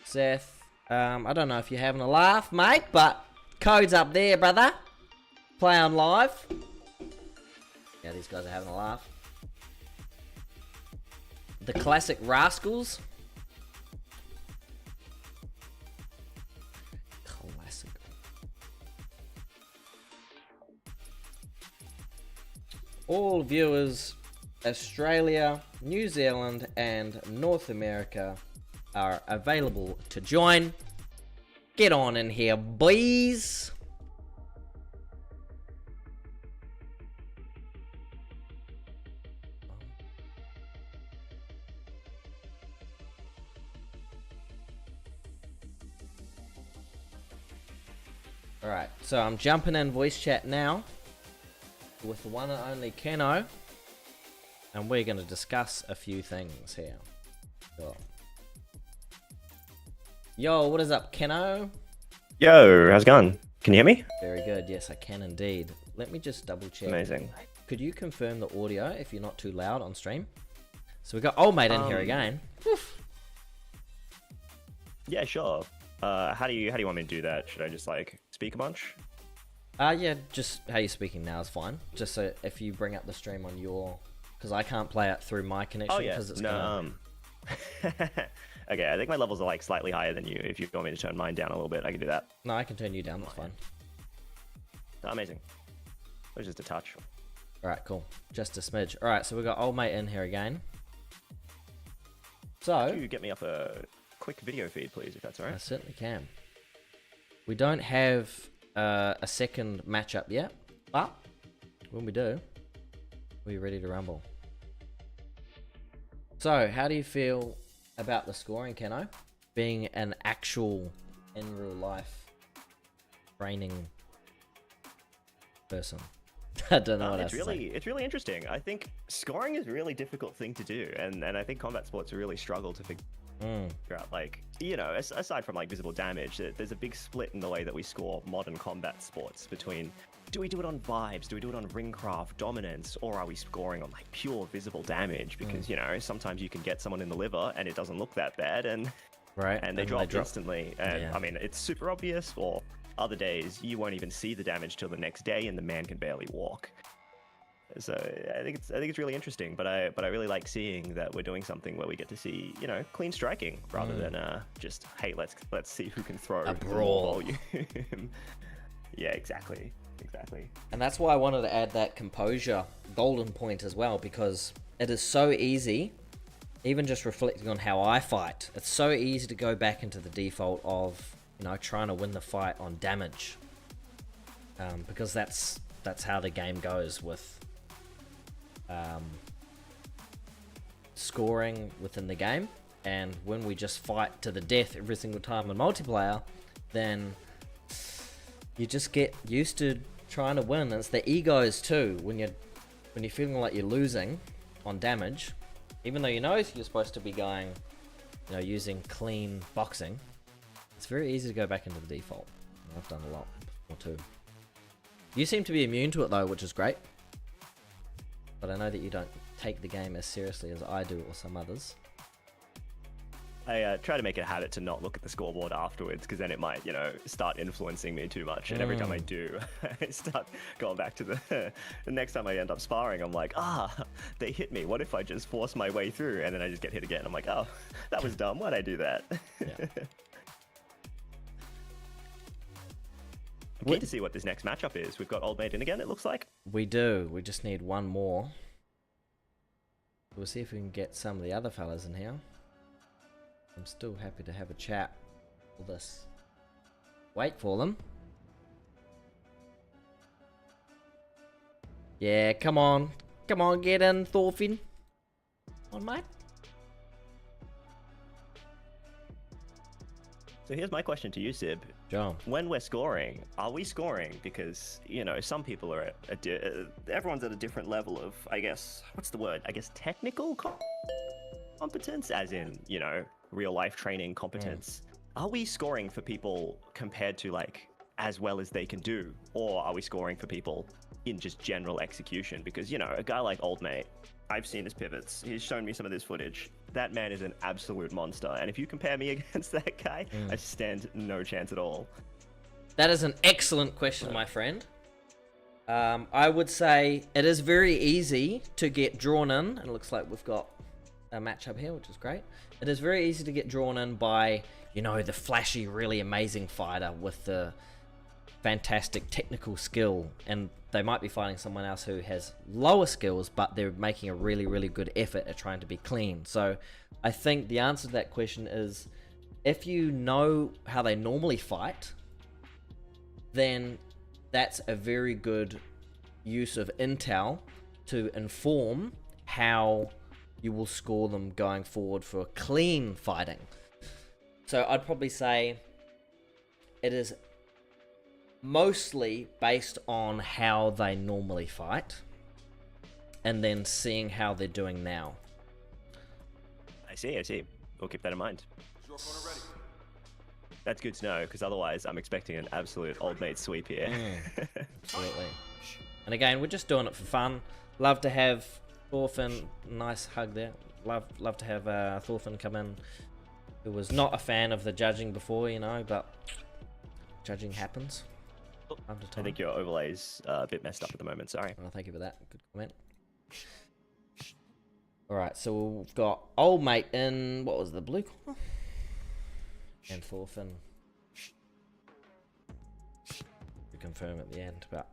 [SPEAKER 1] Seth. I don't know if you're having a laugh, mate, but code's up there, brother. Play on live. Yeah, these guys are having a laugh. The classic rascals. Classic. All viewers, Australia, New Zealand, and North America are available to join. Get on in here, boys. Alright, so I'm jumping in voice chat now with the one and only Keno, and we're going to discuss a few things here. Cool. Yo, what is up, Keno?
[SPEAKER 3] Yo, how's it going? Can you hear me?
[SPEAKER 1] Very good, yes, I can indeed. Let me just double check.
[SPEAKER 3] Amazing.
[SPEAKER 1] Could you confirm the audio if you're not too loud on stream? So we got old mate in here again. Oof.
[SPEAKER 3] Yeah, sure. How do you want me to do that? Should I just like speak a bunch?
[SPEAKER 1] Yeah, just how you're speaking now is fine. Just so if you bring up the stream on your, because I can't play it through my connection.
[SPEAKER 3] Oh yeah,
[SPEAKER 1] it's
[SPEAKER 3] no. Okay, I think my levels are like slightly higher than you. If you want me to turn mine down a little bit, I can do that.
[SPEAKER 1] No, I can turn you down. That's fine.
[SPEAKER 3] Oh, amazing. It was just a touch.
[SPEAKER 1] All right, cool. Just a smidge. All right, so we got old mate in here again. So
[SPEAKER 3] could you get me up a quick video feed, please, if that's all
[SPEAKER 1] I
[SPEAKER 3] right?
[SPEAKER 1] certainly can. We don't have a second matchup yet, but when we do, we're ready to rumble. So, how do you feel about the scoring, Keno? Being an actual, in real life, training person. I don't know what else to say.
[SPEAKER 3] It's really interesting. I think scoring is a really difficult thing to do, and I think combat sports really struggle to figure out, like, you know, aside from like visible damage, there's a big split in the way that we score modern combat sports between, do we do it on vibes, do we do it on ringcraft, dominance, or are we scoring on like pure visible damage? Because you know, sometimes you can get someone in the liver and it doesn't look that bad, and they drop instantly, and I mean, it's super obvious. Or other days you won't even see the damage till the next day and the man can barely walk. So I think it's really interesting, but I really like seeing that we're doing something where we get to see, you know, clean striking rather than just, hey, let's see who can throw
[SPEAKER 1] a brawl.
[SPEAKER 3] Volume. Yeah, exactly.
[SPEAKER 1] And that's why I wanted to add that composure golden point as well, because it is so easy, even just reflecting on how I fight, it's so easy to go back into the default of, you know, trying to win the fight on damage, because that's how the game goes with scoring within the game. And when we just fight to the death every single time in multiplayer, then you just get used to trying to win. And it's the egos too, when you're feeling like you're losing on damage, even though you know you're supposed to be going, you know, using clean boxing. It's very easy to go back into the default. I've done a lot before too. You seem to be immune to it though, which is great. But I know that you don't take the game as seriously as I do or some others.
[SPEAKER 3] I try to make it a habit to not look at the scoreboard afterwards, because then it might, start influencing me too much. And every time I do, I start going back to the next time I end up sparring, I'm like, they hit me. What if I just force my way through? And then I just get hit again. I'm like, oh, that was dumb. Why'd I do that?
[SPEAKER 1] Yeah.
[SPEAKER 3] I'm keen to see what this next matchup is. We've got Old Mate in again, it looks like.
[SPEAKER 1] We do. We just need one more. We'll see if we can get some of the other fellas in here. I'm still happy to have a chat for this. Wait for them. Yeah, come on. Come on, get in, Thorfinn. Come on, mate.
[SPEAKER 3] So here's my question to you, Sib.
[SPEAKER 1] John.
[SPEAKER 3] When we're scoring, are we scoring? Because, some people are everyone's at a different level of, I guess, what's the word? I guess technical competence, as in, real life training competence. Are we scoring for people compared to, like, as well as they can do? Or are we scoring for people in just general execution? Because, a guy like Old Mate, I've seen his pivots. He's shown me some of this footage. That man is an absolute monster. And if you compare me against that guy, I stand no chance at all.
[SPEAKER 1] That is an excellent question, my friend. I would say it is very easy to get drawn in. And it looks like we've got a matchup here, which is great. It is very easy to get drawn in by, the flashy, really amazing fighter with the fantastic technical skill, and they might be fighting someone else who has lower skills, but they're making a really, really good effort at trying to be clean. So I think the answer to that question is, if you know how they normally fight, then that's a very good use of intel to inform how you will score them going forward for clean fighting. So I'd probably say it is mostly based on how they normally fight, and then seeing how they're doing now.
[SPEAKER 3] I see. We'll keep that in mind. That's good to know, because otherwise I'm expecting an absolute Old Mate sweep here.
[SPEAKER 1] Absolutely. And again, we're just doing it for fun. Love to have Thorfinn, nice hug there. Love to have Thorfinn come in, who was not a fan of the judging before, but judging happens.
[SPEAKER 3] I think your overlay's a bit messed up at the moment, sorry.
[SPEAKER 1] Oh, thank you for that. Good comment. Alright, so we've got Old Mate in, what was the blue corner? And Thorfinn. To confirm at the end, but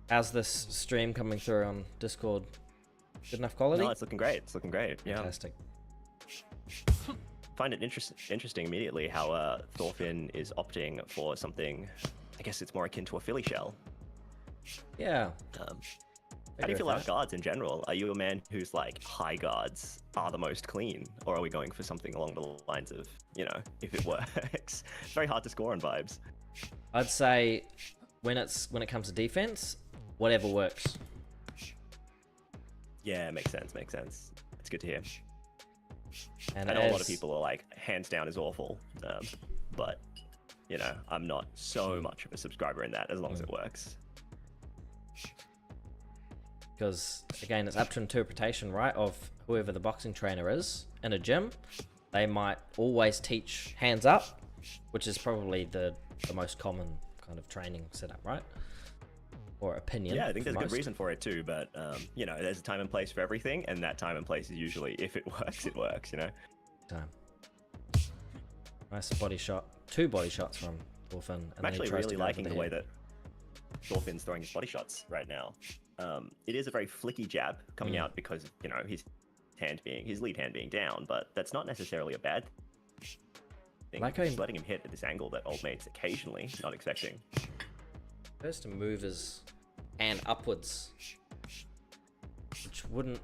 [SPEAKER 1] how's this stream coming through on Discord? Good enough quality?
[SPEAKER 3] No, it's looking great. Yeah.
[SPEAKER 1] Fantastic.
[SPEAKER 3] Find it interesting immediately how Thorfinn is opting for something, I guess it's more akin to a Philly shell.
[SPEAKER 1] Yeah.
[SPEAKER 3] How do you feel about guards in general? Are you a man who's like, high guards are the most clean? Or are we going for something along the lines of, if it works? It's very hard to score on vibes.
[SPEAKER 1] I'd say when it comes to defense, whatever works.
[SPEAKER 3] Yeah, makes sense. It's good to hear.
[SPEAKER 1] And
[SPEAKER 3] I know a lot of people are like, hands down is awful. But, I'm not so much of a subscriber in that, as long as it works.
[SPEAKER 1] Because, again, it's up to interpretation, right, of whoever the boxing trainer is in a gym. They might always teach hands up, which is probably the most common kind of training setup, right? Or opinion.
[SPEAKER 3] Yeah, I think there's a
[SPEAKER 1] most.
[SPEAKER 3] good reason for it too, but, there's a time and place for everything, and that time and place is usually, if it works, it works,
[SPEAKER 1] Time. Nice body shot. 2 body shots from Thorfinn.
[SPEAKER 3] I'm actually really liking the way that Thorfinn's throwing his body shots right now. It is a very flicky jab coming out because, his lead hand being down, but that's not necessarily a bad thing.
[SPEAKER 1] Like
[SPEAKER 3] just letting him hit at this angle that Old Mate's occasionally not expecting.
[SPEAKER 1] First to move his hand upwards, which wouldn't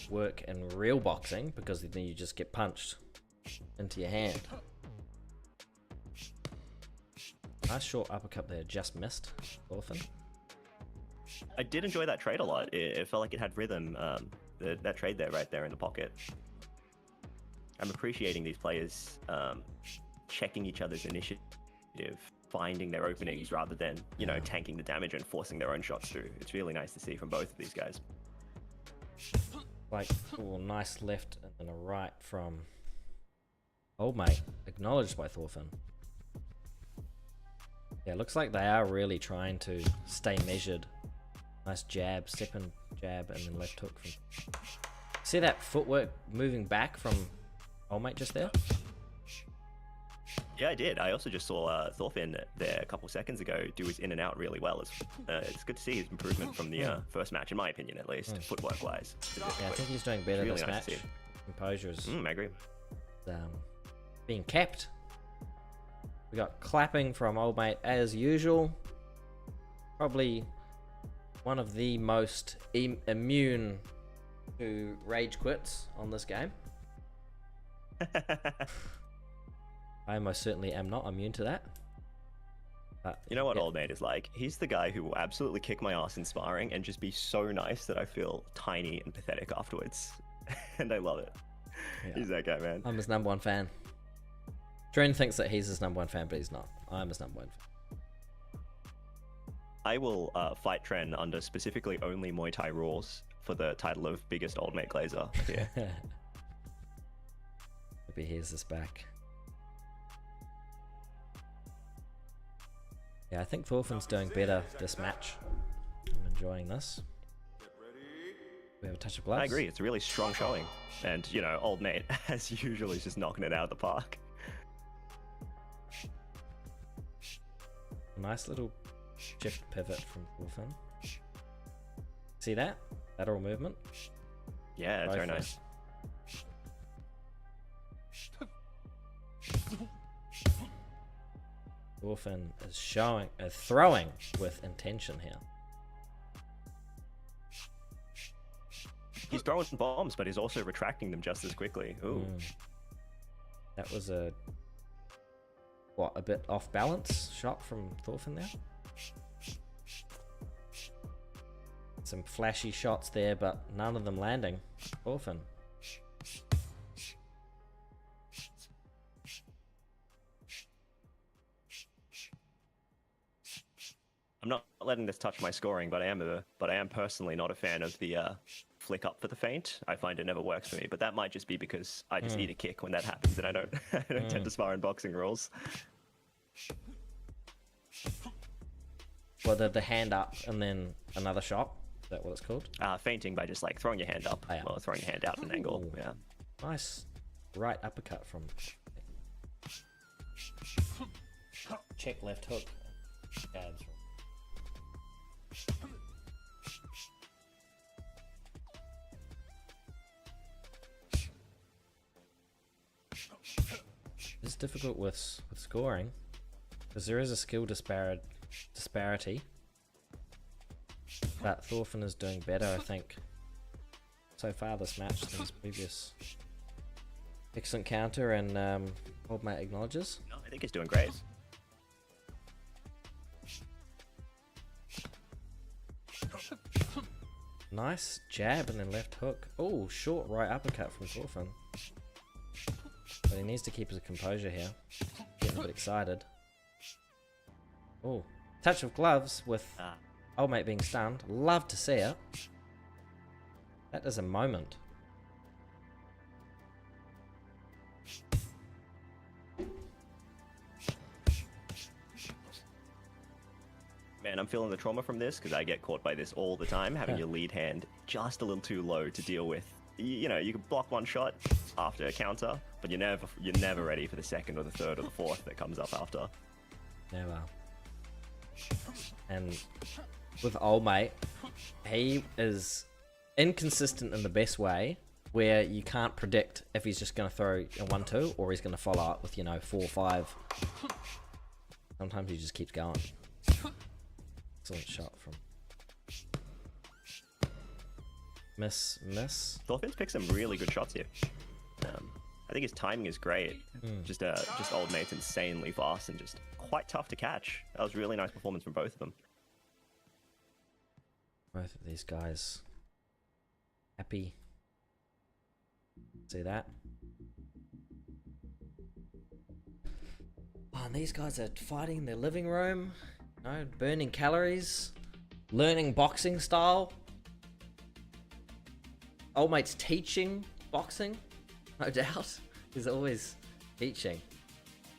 [SPEAKER 1] work in real boxing because then you just get punched into your hand. Nice short uppercut there, just missed. Thorfinn.
[SPEAKER 3] I did enjoy that trade a lot. It felt like it had rhythm. That trade there, right there in the pocket. I'm appreciating these players checking each other's initiative, finding their openings rather than, tanking the damage and forcing their own shots through. It's really nice to see from both of these guys.
[SPEAKER 1] Like, nice left and then a right from Old mate, acknowledged by Thorfinn. Yeah, looks like they are really trying to stay measured. Nice jab, second jab, and then left hook. See that footwork moving back from old mate just there?
[SPEAKER 3] Yeah, I did. I also just saw Thorfinn there a couple seconds ago do his in and out really well. It's good to see his improvement from the first match, in my opinion, at least, footwork-wise.
[SPEAKER 1] Yeah, I think he's doing better
[SPEAKER 3] Really
[SPEAKER 1] this
[SPEAKER 3] nice to
[SPEAKER 1] match.
[SPEAKER 3] see.
[SPEAKER 1] Composure is
[SPEAKER 3] I agree.
[SPEAKER 1] being kept. We got clapping from old mate as usual. Probably one of the most immune to rage quits on this game. I most certainly am not immune to that. But,
[SPEAKER 3] You know what
[SPEAKER 1] yeah.
[SPEAKER 3] old mate is like? He's the guy who will absolutely kick my ass in sparring and just be so nice that I feel tiny and pathetic afterwards. And I love it.
[SPEAKER 1] Yeah.
[SPEAKER 3] He's that guy, man.
[SPEAKER 1] I'm his #1 fan. Dren thinks that he's his #1 fan, but he's not. I'm his #1 fan.
[SPEAKER 3] I will fight Tren under specifically only Muay Thai rules for the title of biggest old mate glazer. Yeah.
[SPEAKER 1] Maybe he hears this back. Yeah, I think Thorfinn's doing better this match. I'm enjoying this. We have a touch of gloves.
[SPEAKER 3] I agree. It's a really strong showing. And, you know, old mate, as usual, is just knocking it out of the park.
[SPEAKER 1] Nice little shift pivot from Thorfinn. See that? Lateral movement.
[SPEAKER 3] Yeah, it's very
[SPEAKER 1] Both
[SPEAKER 3] nice.
[SPEAKER 1] Thorfinn is throwing with intention here.
[SPEAKER 3] He's throwing some bombs, but he's also retracting them just as quickly. Ooh.
[SPEAKER 1] That was a bit off balance shot from Thorfinn there. Some flashy shots there, but none of them landing. Thorfinn.
[SPEAKER 3] I'm not letting this touch my scoring, but I am personally not a fan of the flick up for the feint. I find it never works for me, but that might just be because I just eat a kick when that happens, and I don't tend to spar in boxing rules.
[SPEAKER 1] Well, the hand up and then another shot. Is that what it's called?
[SPEAKER 3] Feinting by just like throwing your hand up
[SPEAKER 1] yeah.
[SPEAKER 3] or throwing your hand out at an angle.
[SPEAKER 1] Ooh.
[SPEAKER 3] Yeah.
[SPEAKER 1] Nice right uppercut from. Check left hook. Jabs. It's difficult with scoring because there is a skill disparity, but Thorfinn is doing better, I think, so far this match than his previous. Excellent counter, and old mate acknowledges.
[SPEAKER 3] No, I think he's doing great.
[SPEAKER 1] Nice jab and then left hook. Oh, short right uppercut from Thorfinn. But he needs to keep his composure here. Getting a bit excited. Oh, touch of gloves with old mate being stunned. Love to see it. That is a moment.
[SPEAKER 3] Man, I'm feeling the trauma from this because I get caught by this all the time, having your lead hand just a little too low to deal with. You know, you can block one shot after a counter, but you're never ready for the second or the third or the fourth that comes up after.
[SPEAKER 1] Never. And with old mate, he is inconsistent in the best way, where you can't predict if he's just going to throw a 1-2 or he's going to follow up with, you know, 4-5. Sometimes he just keeps going. Excellent shot from miss.
[SPEAKER 3] Thorfinn's picked some really good shots here. I think his timing is great. Just old mate's insanely fast and just quite tough to catch. That was a really nice performance from both of them.
[SPEAKER 1] Both of these guys happy. See that? Oh, and these guys are fighting in their living room, you know, burning calories, learning boxing style. Old mate's teaching boxing, no doubt. He's always Teaching.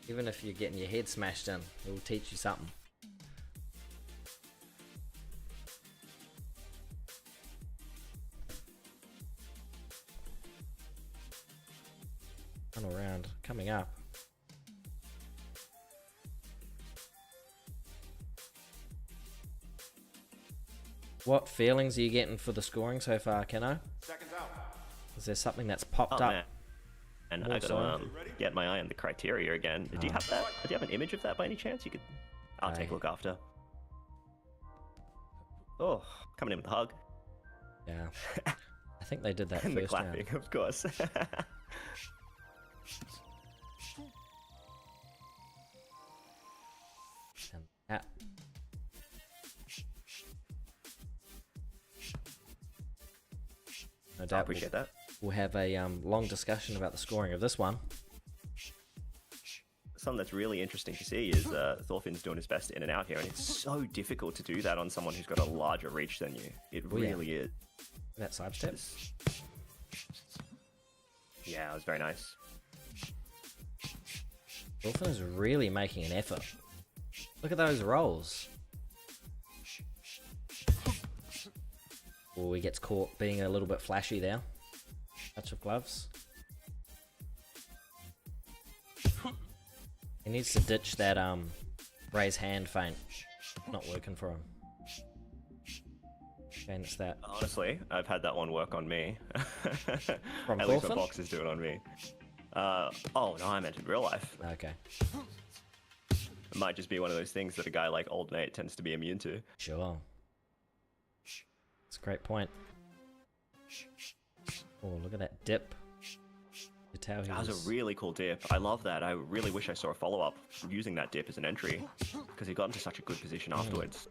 [SPEAKER 1] Even if you're getting your head smashed in, it will teach you something. Final round coming up. What feelings are you getting for the scoring so far, Keno?
[SPEAKER 2] Seconds out.
[SPEAKER 1] Is there something that's popped
[SPEAKER 3] Oh,
[SPEAKER 1] up?
[SPEAKER 3] man. And
[SPEAKER 1] More
[SPEAKER 3] I gotta
[SPEAKER 1] so.
[SPEAKER 3] get my eye on the criteria again. Do you have that? Do you have an image of that by any chance? You could. I'll take a look after. Oh, coming in with a hug.
[SPEAKER 1] Yeah. I think they did that
[SPEAKER 3] And the
[SPEAKER 1] first
[SPEAKER 3] clapping,
[SPEAKER 1] round.
[SPEAKER 3] of course.
[SPEAKER 1] And that. No
[SPEAKER 3] I
[SPEAKER 1] doubt
[SPEAKER 3] appreciate that.
[SPEAKER 1] we'll have a long discussion about the scoring of this one.
[SPEAKER 3] Something that's really interesting to see is Thorfinn's doing his best in and out here, and it's so difficult to do that on someone who's got a larger reach than you. It
[SPEAKER 1] Oh, yeah.
[SPEAKER 3] really is.
[SPEAKER 1] That sidestep.
[SPEAKER 3] Yeah, it was very nice.
[SPEAKER 1] Thorfinn is really making an effort. Look at those rolls. Oh, he gets caught being a little bit flashy there. Touch of gloves. He needs to ditch that raise hand feint. Not working for him. And it's that.
[SPEAKER 3] Honestly, I've had that one work on me.
[SPEAKER 1] From
[SPEAKER 3] At least
[SPEAKER 1] Thorfinn?
[SPEAKER 3] my boxers do it on me. Oh, no, I meant in real life.
[SPEAKER 1] Okay.
[SPEAKER 3] It might just be one of those things that a guy like Old Nate tends to be immune to.
[SPEAKER 1] Sure. That's a great point. Oh, look at that dip. You tell he
[SPEAKER 3] That was a really cool dip. I love that. I really wish I saw a follow-up using that dip as an entry, because he got into such a good position afterwards.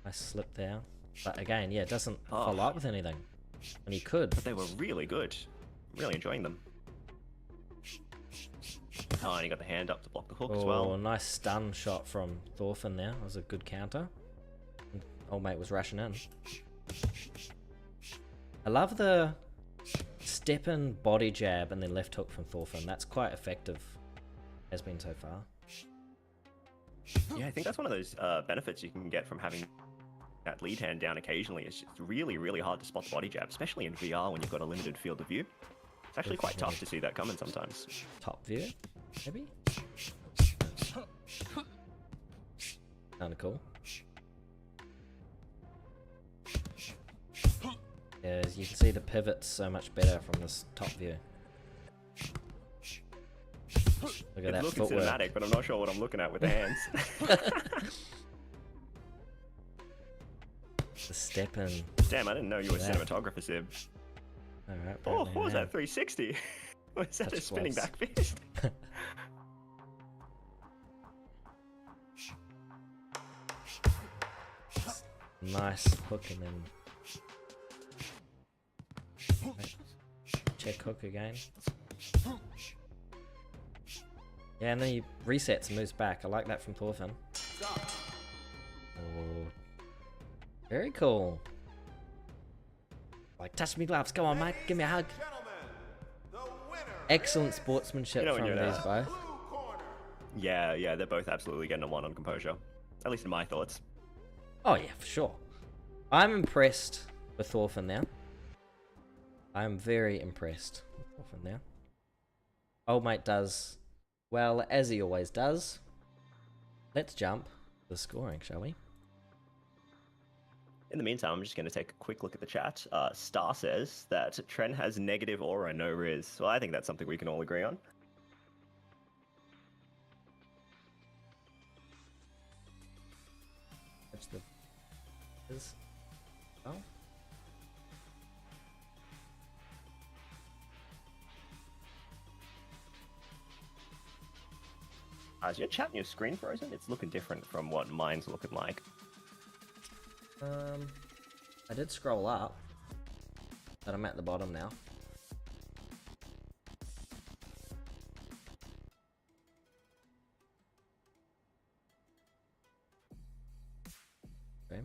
[SPEAKER 1] Nice slip there. But again, yeah, it doesn't follow up with anything. And he could.
[SPEAKER 3] But they were really good. Really enjoying them. Oh, and he got the hand up to block the hook as
[SPEAKER 1] Oh,
[SPEAKER 3] well.
[SPEAKER 1] nice stun shot from Thorfinn there. That was a good counter. Old mate was rushing in. I love the step in body jab and then left hook from Thorfinn. That's quite effective. Has been so far.
[SPEAKER 3] Yeah, I think that's one of those benefits you can get from having that lead hand down occasionally. It's just really, really hard to spot the body jab, especially in VR when you've got a limited field of view. It's actually quite tough to see that coming sometimes.
[SPEAKER 1] Top view, maybe? Kinda cool. Yeah, as you can see the pivots so much better from this top view. Look at
[SPEAKER 3] It's
[SPEAKER 1] that
[SPEAKER 3] looking
[SPEAKER 1] footwork.
[SPEAKER 3] cinematic, but I'm not sure what I'm looking at with the hands.
[SPEAKER 1] The step in.
[SPEAKER 3] Damn, I didn't know you were a
[SPEAKER 1] Yeah.
[SPEAKER 3] cinematographer, Sib.
[SPEAKER 1] Alright,
[SPEAKER 3] Oh, what was that? 360? Was that
[SPEAKER 1] Touch
[SPEAKER 3] a spinning
[SPEAKER 1] gloves.
[SPEAKER 3] back fist?
[SPEAKER 1] Nice hook and then right. Check hook again. Yeah, and then he resets and moves back. I like that from Thorfinn. Oh, very cool. Like, touch me gloves. Come on, mate. Give me a hug.
[SPEAKER 2] Gentlemen, the winner.
[SPEAKER 1] Excellent sportsmanship
[SPEAKER 3] You know when
[SPEAKER 1] from
[SPEAKER 3] you're
[SPEAKER 1] these
[SPEAKER 3] there.
[SPEAKER 1] both.
[SPEAKER 2] Blue corner.
[SPEAKER 3] Yeah, they're both absolutely getting a 1 on Composure. At least in my thoughts.
[SPEAKER 1] Oh yeah, for sure. I'm impressed with Thorfinn now. I'm very impressed with Thorfinn now. Old mate does well, as he always does. Let's jump to the scoring, shall we?
[SPEAKER 3] In the meantime, I'm just going to take a quick look at the chat. Star says that Tren has negative aura, no riz. Well, I think that's something we can all agree on.
[SPEAKER 1] That's the is oh.
[SPEAKER 3] Is your chat and your screen frozen? It's looking different from what mine's looking like.
[SPEAKER 1] I did scroll up, but I'm at the bottom now. Okay.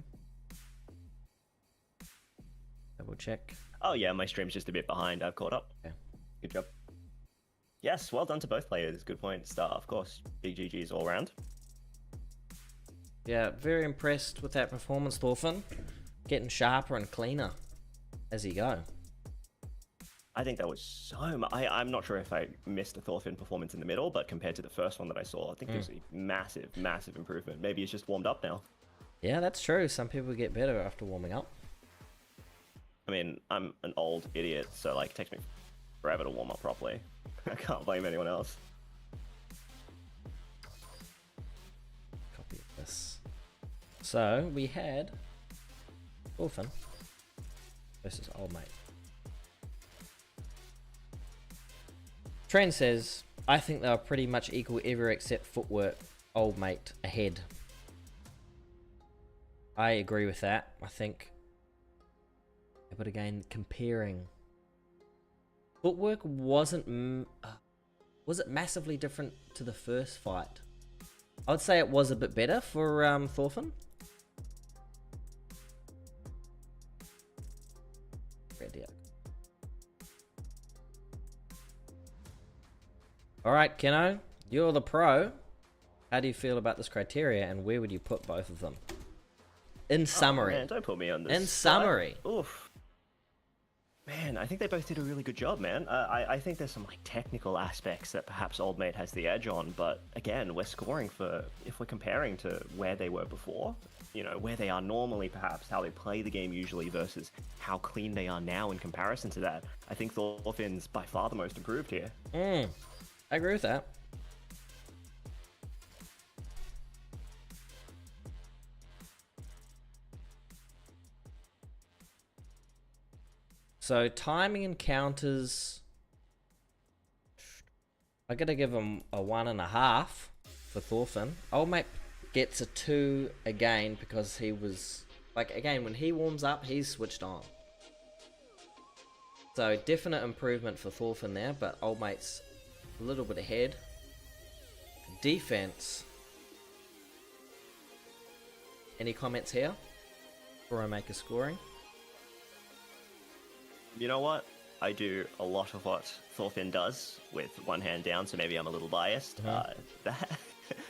[SPEAKER 1] Double check.
[SPEAKER 3] Oh yeah, my stream's just a bit behind. I've caught up.
[SPEAKER 1] Okay.
[SPEAKER 3] Good job. Yes, well done to both players. Good point. Star, of course. Big GG's all round.
[SPEAKER 1] Yeah, very impressed with that performance, Thorfinn. Getting sharper and cleaner as you go.
[SPEAKER 3] I think that was so much. I'm not sure if I missed the Thorfinn performance in the middle, but compared to the first one that I saw, I think there's a massive, massive improvement. Maybe it's just warmed up now.
[SPEAKER 1] Yeah, that's true. Some people get better after warming up.
[SPEAKER 3] I mean, I'm an old idiot, so like it takes me forever to warm up properly. I can't blame anyone else.
[SPEAKER 1] Copy this. So we had Thorfinn versus Old Mate. Trent says, I think they were pretty much equal ever except Footwork. Old Mate ahead. I agree with that. I think, but again, comparing, Footwork wasn't. Was it massively different to the first fight? I would say it was a bit better for Thorfinn. All right, Keno, you're the pro. How do you feel about this criteria, and where would you put both of them? In summary.
[SPEAKER 3] Oh, man, don't put me on this.
[SPEAKER 1] In summary.
[SPEAKER 3] Oof. Man, I think they both did a really good job, man. I think there's some like technical aspects that perhaps Old Mate has the edge on, but again, we're scoring for, if we're comparing to where they were before, you know, where they are normally, perhaps how they play the game usually versus how clean they are now in comparison to that. I think Thorfinn's by far the most improved here.
[SPEAKER 1] I agree with that. So timing encounters, I gotta give him a 1.5 for Thorfinn. Old Mate gets a 2 again because he was like, again, when he warms up, he's switched on. So definite improvement for Thorfinn there, but Old Mate's a little bit ahead. Defense. Any comments here before I make a scoring?
[SPEAKER 3] You know what? I do a lot of what Thorfinn does with one hand down, so maybe I'm a little biased. That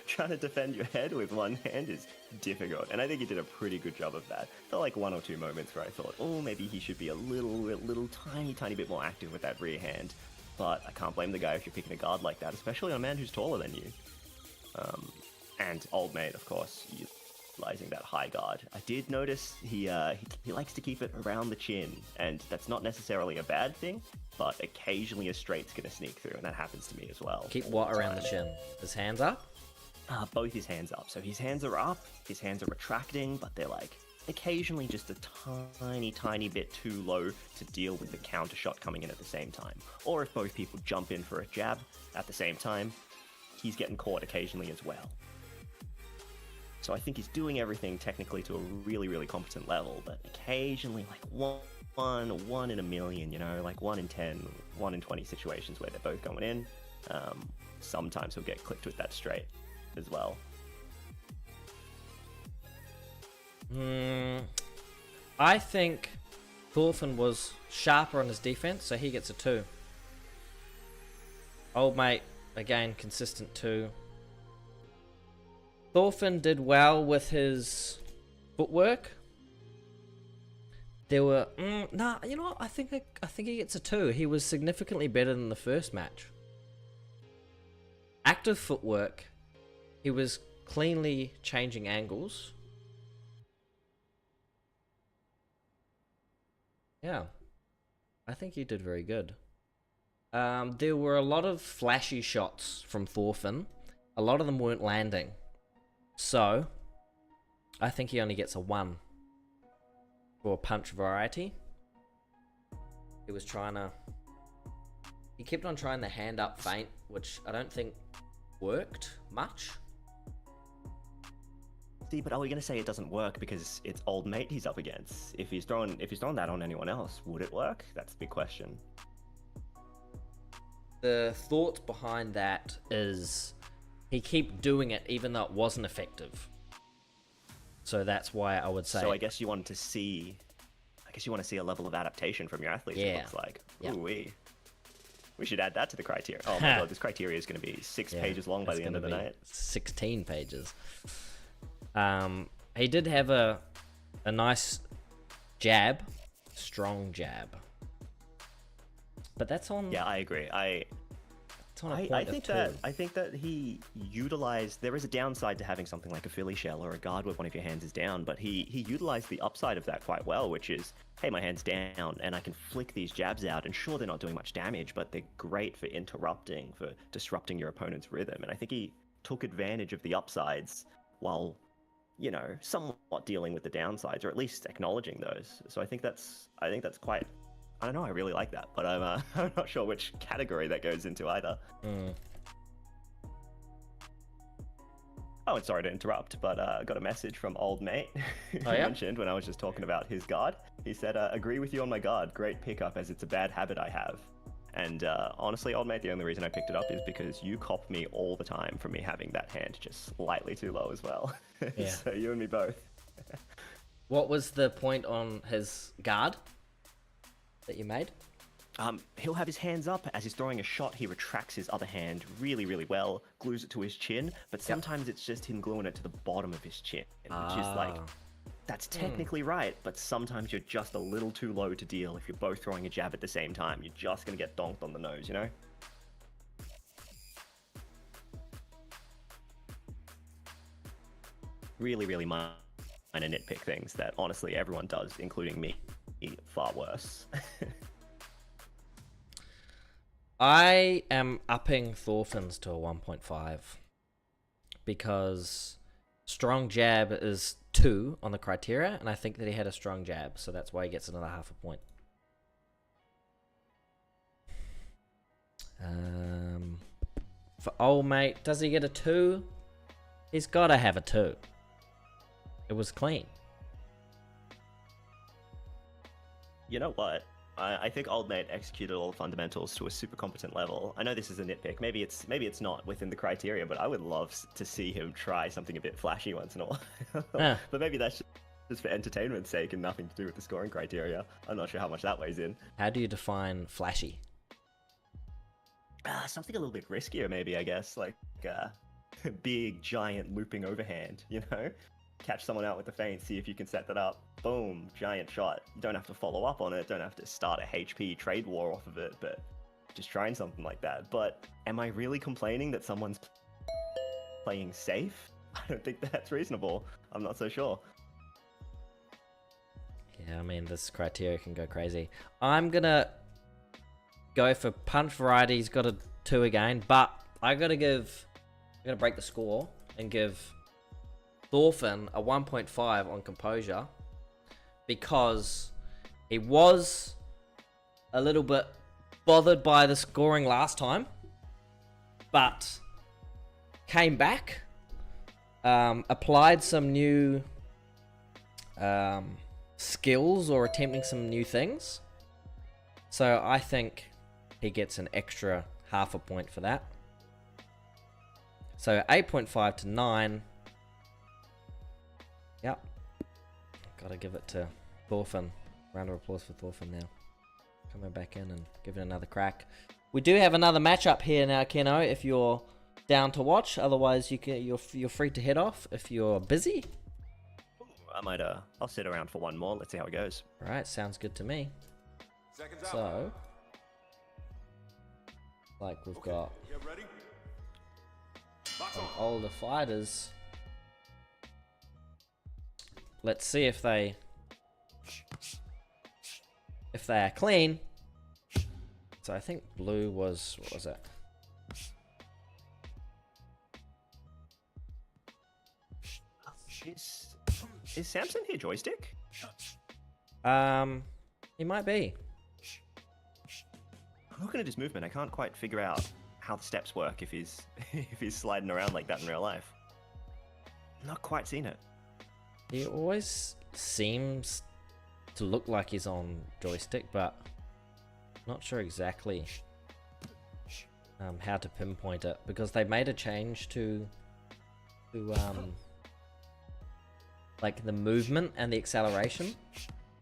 [SPEAKER 3] trying to defend your head with one hand is difficult, and I think he did a pretty good job of that. There were like 1 or 2 moments where I thought, oh, maybe he should be a little tiny bit more active with that rear hand. But I can't blame the guy if you're picking a guard like that, especially on a man who's taller than you. And Old Mate, of course, utilizing that high guard. I did notice he likes to keep it around the chin, and that's not necessarily a bad thing, but occasionally a straight's going to sneak through, and that happens to me as well.
[SPEAKER 1] Keep what around the chin? His hands up?
[SPEAKER 3] Both his hands up. So his hands are up, his hands are retracting, but they're like occasionally just a tiny bit too low to deal with the counter shot coming in at the same time. Or if both people jump in for a jab at the same time, he's getting caught occasionally as well. So I think he's doing everything technically to a really competent level, but occasionally like one in a million, you know, like 1 in 10, 1 in 20 situations where they're both going in. Sometimes he'll get clipped with that straight as well.
[SPEAKER 1] I think Thorfinn was sharper on his defense, so he gets a 2. Old Mate, again, consistent 2. Thorfinn did well with his footwork. There were nah, you know what? I think he gets a 2. He was significantly better than the first match. Active footwork. He was cleanly changing angles. Yeah, I think he did very good. There were a lot of flashy shots from Thorfinn. A lot of them weren't landing. So, I think he only gets a 1 for punch variety. He kept on trying the hand up feint, which I don't think worked much.
[SPEAKER 3] See, but are we going to say it doesn't work because it's Old Mate he's up against? If he's throwing that on anyone else, would it work? That's the big question.
[SPEAKER 1] The thought behind that is he kept doing it even though it wasn't effective. So that's why I would say.
[SPEAKER 3] So I guess you want to see a level of adaptation from your athletes.
[SPEAKER 1] Yeah.
[SPEAKER 3] It looks like.
[SPEAKER 1] Yeah.
[SPEAKER 3] Ooh-wee. We should add that to the criteria. Oh my god, this criteria is going to be 6 pages long by the end of the night.
[SPEAKER 1] 16 pages. He did have a nice jab, strong jab. But that's on.
[SPEAKER 3] Yeah, I agree. I think that he utilized. There is a downside to having something like a Philly shell or a guard where one of your hands is down, but he utilized the upside of that quite well, which is, hey, my hand's down and I can flick these jabs out, and sure, they're not doing much damage, but they're great for interrupting, for disrupting your opponent's rhythm. And I think he took advantage of the upsides while, you know, somewhat dealing with the downsides, or at least acknowledging those. So I think that's quite. I don't know, I really like that, but I'm not sure which category that goes into either. Oh, and sorry to interrupt, but I got a message from old mate who mentioned when I was just talking about his guard. He said, agree with you on my guard, great pickup as it's a bad habit I have. And honestly, old mate, the only reason I picked it up is because you cop me all the time for me having that hand just slightly too low as well.
[SPEAKER 1] Yeah.
[SPEAKER 3] So you and me both.
[SPEAKER 1] What was the point on his guard that you made?
[SPEAKER 3] He'll have his hands up as he's throwing a shot. He retracts his other hand really, really well, glues it to his chin, but sometimes it's just him gluing it to the bottom of his chin, which is like, that's technically right, but sometimes you're just a little too low to deal if you're both throwing a jab at the same time. You're just going to get donked on the nose, you know? Really, really minor nitpick things that honestly everyone does, including me, far worse.
[SPEAKER 1] I am upping Thorfinn's to a 1.5 because strong jab is 2 on the criteria, and I think that he had a strong jab, so that's why he gets another half a point. For old mate, does he get a 2? He's got to have a 2. It was clean.
[SPEAKER 3] You know what? I think old mate executed all the fundamentals to a super competent level. I know this is a nitpick. Maybe it's not within the criteria, but I would love to see him try something a bit flashy once in a while. But maybe that's just for entertainment's sake and nothing to do with the scoring criteria. I'm not sure how much that weighs in.
[SPEAKER 1] How do you define flashy?
[SPEAKER 3] Something a little bit riskier, maybe, I guess. Like big, giant looping overhand, you know? Catch someone out with the feint, see if you can set that up. Boom, giant shot. You don't have to follow up on it, don't have to start a HP trade war off of it, but just trying something like that. But am I really complaining that someone's playing safe? I don't think that's reasonable. I'm not so sure.
[SPEAKER 1] Yeah, I mean, this criteria can go crazy. I'm gonna go for punch variety. He's got a 2 again, but I'm gonna break the score and give Thorfinn a 1.5 on Composure because he was a little bit bothered by the scoring last time, but came back, applied some new skills or attempting some new things. So I think he gets an extra half a point for that. So 8.5 to 9. Yep. Gotta give it to Thorfinn. Round of applause for Thorfinn now. Coming back in and giving it another crack. We do have another matchup here now, Keno, if you're down to watch. Otherwise, you're free to head off if you're busy.
[SPEAKER 3] I might, I'll sit around for one more. Let's see how it goes.
[SPEAKER 1] Alright, sounds good to me.
[SPEAKER 2] Seconds out.
[SPEAKER 1] So, like we've got
[SPEAKER 2] Get ready. Box
[SPEAKER 1] some
[SPEAKER 2] on.
[SPEAKER 1] older fighters. Let's see if they are clean. So I think blue was, what was it?
[SPEAKER 3] Is Samson here joystick?
[SPEAKER 1] He might be.
[SPEAKER 3] I'm looking at his movement. I can't quite figure out how the steps work if he's if he's sliding around like that in real life. Not quite seen it.
[SPEAKER 1] He always seems to look like he's on joystick, but not sure exactly how to pinpoint it because they made a change to like the movement and the acceleration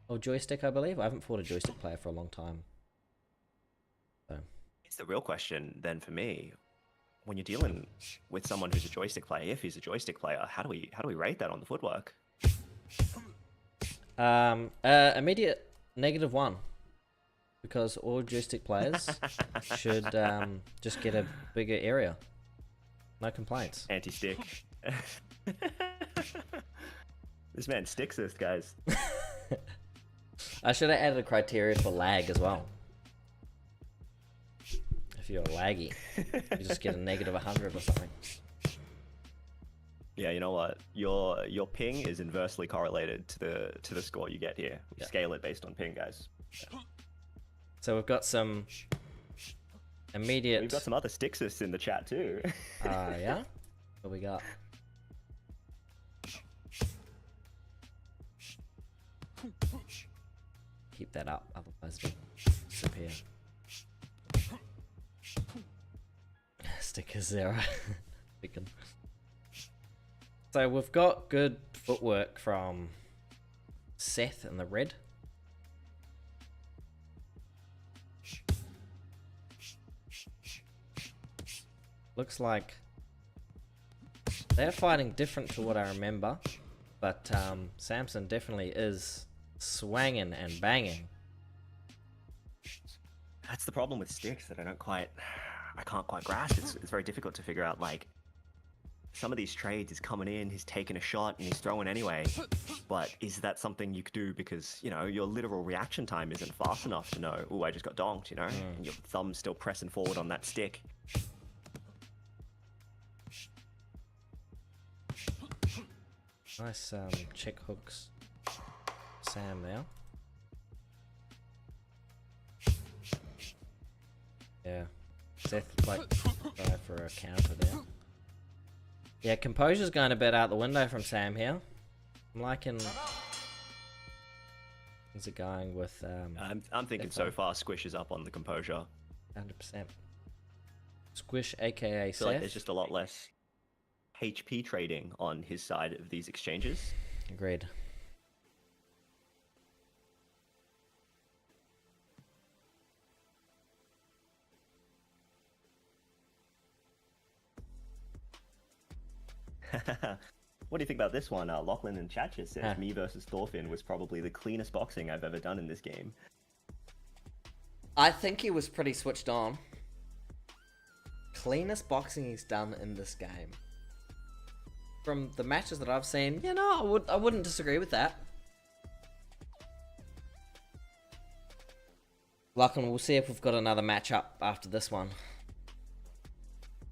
[SPEAKER 1] of joystick, I believe. I haven't fought a joystick player for a long time. So.
[SPEAKER 3] the real question then for me. When you're dealing with someone who's a joystick player, if he's a joystick player, how do we rate that on the footwork?
[SPEAKER 1] Immediate -1, because all joystick players should just get a bigger area. No complaints.
[SPEAKER 3] Anti-stick. This man sticks this, guys.
[SPEAKER 1] I should have added a criteria for lag as well. If you're laggy, you just get a -100 or something.
[SPEAKER 3] Yeah, you know what? Your ping is inversely correlated to the score you get here. We scale it based on ping, guys.
[SPEAKER 1] So we've got some immediate.
[SPEAKER 3] We've got some other stixists in the chat too.
[SPEAKER 1] Yeah. What we got? Keep that up, otherwise it'll disappear. Sticker 0. So we've got good footwork from Seth in the red. Looks like they're fighting different to what I remember, but Samson definitely is swanging and banging.
[SPEAKER 3] That's the problem with sticks that I can't quite grasp. It's very difficult to figure out, like, some of these trades, he's coming in, he's taking a shot, and he's throwing anyway. But is that something you could do because, you know, your literal reaction time isn't fast enough to know, oh, I just got donked, you know? And your thumb's still pressing forward on that stick.
[SPEAKER 1] Nice check hooks, Sam there. Yeah, Seth like try for a counter there. Yeah, Composure's going a bit out the window from Sam here. I'm liking. How's it going with?
[SPEAKER 3] I'm thinking so far, Squish is up on the Composure.
[SPEAKER 1] 100%. Squish, aka
[SPEAKER 3] I feel
[SPEAKER 1] Seth.
[SPEAKER 3] like there's just a lot less HP trading on his side of these exchanges.
[SPEAKER 1] Agreed.
[SPEAKER 3] What do you think about this one? Lachlan in chat just says, me versus Thorfinn was probably the cleanest boxing I've ever done in this game.
[SPEAKER 1] I think he was pretty switched on. Cleanest boxing he's done in this game. From the matches that I've seen, you know, I wouldn't disagree with that. Lachlan, we'll see if we've got another match up after this one.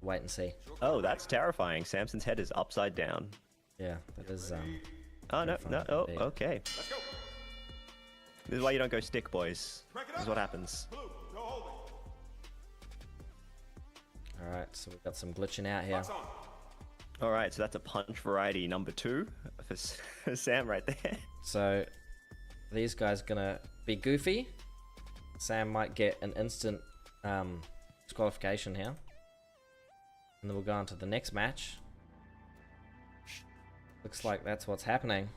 [SPEAKER 1] Wait and see.
[SPEAKER 3] Oh, that's terrifying. Samson's head is upside down.
[SPEAKER 1] Yeah, that is
[SPEAKER 3] Oh, no, no, oh, okay.
[SPEAKER 2] Let's go.
[SPEAKER 3] This is why you don't go stick, boys.
[SPEAKER 2] Crank it
[SPEAKER 3] This is
[SPEAKER 2] up.
[SPEAKER 3] what happens.
[SPEAKER 2] Blue, go hold it.
[SPEAKER 1] Alright, so we've got some glitching out here.
[SPEAKER 2] Box on.
[SPEAKER 3] Alright, so that's a punch variety number 2 for Sam right there.
[SPEAKER 1] So these guys gonna be goofy. Sam might get an instant disqualification here. And then we'll go on to the next match. Looks like that's what's happening.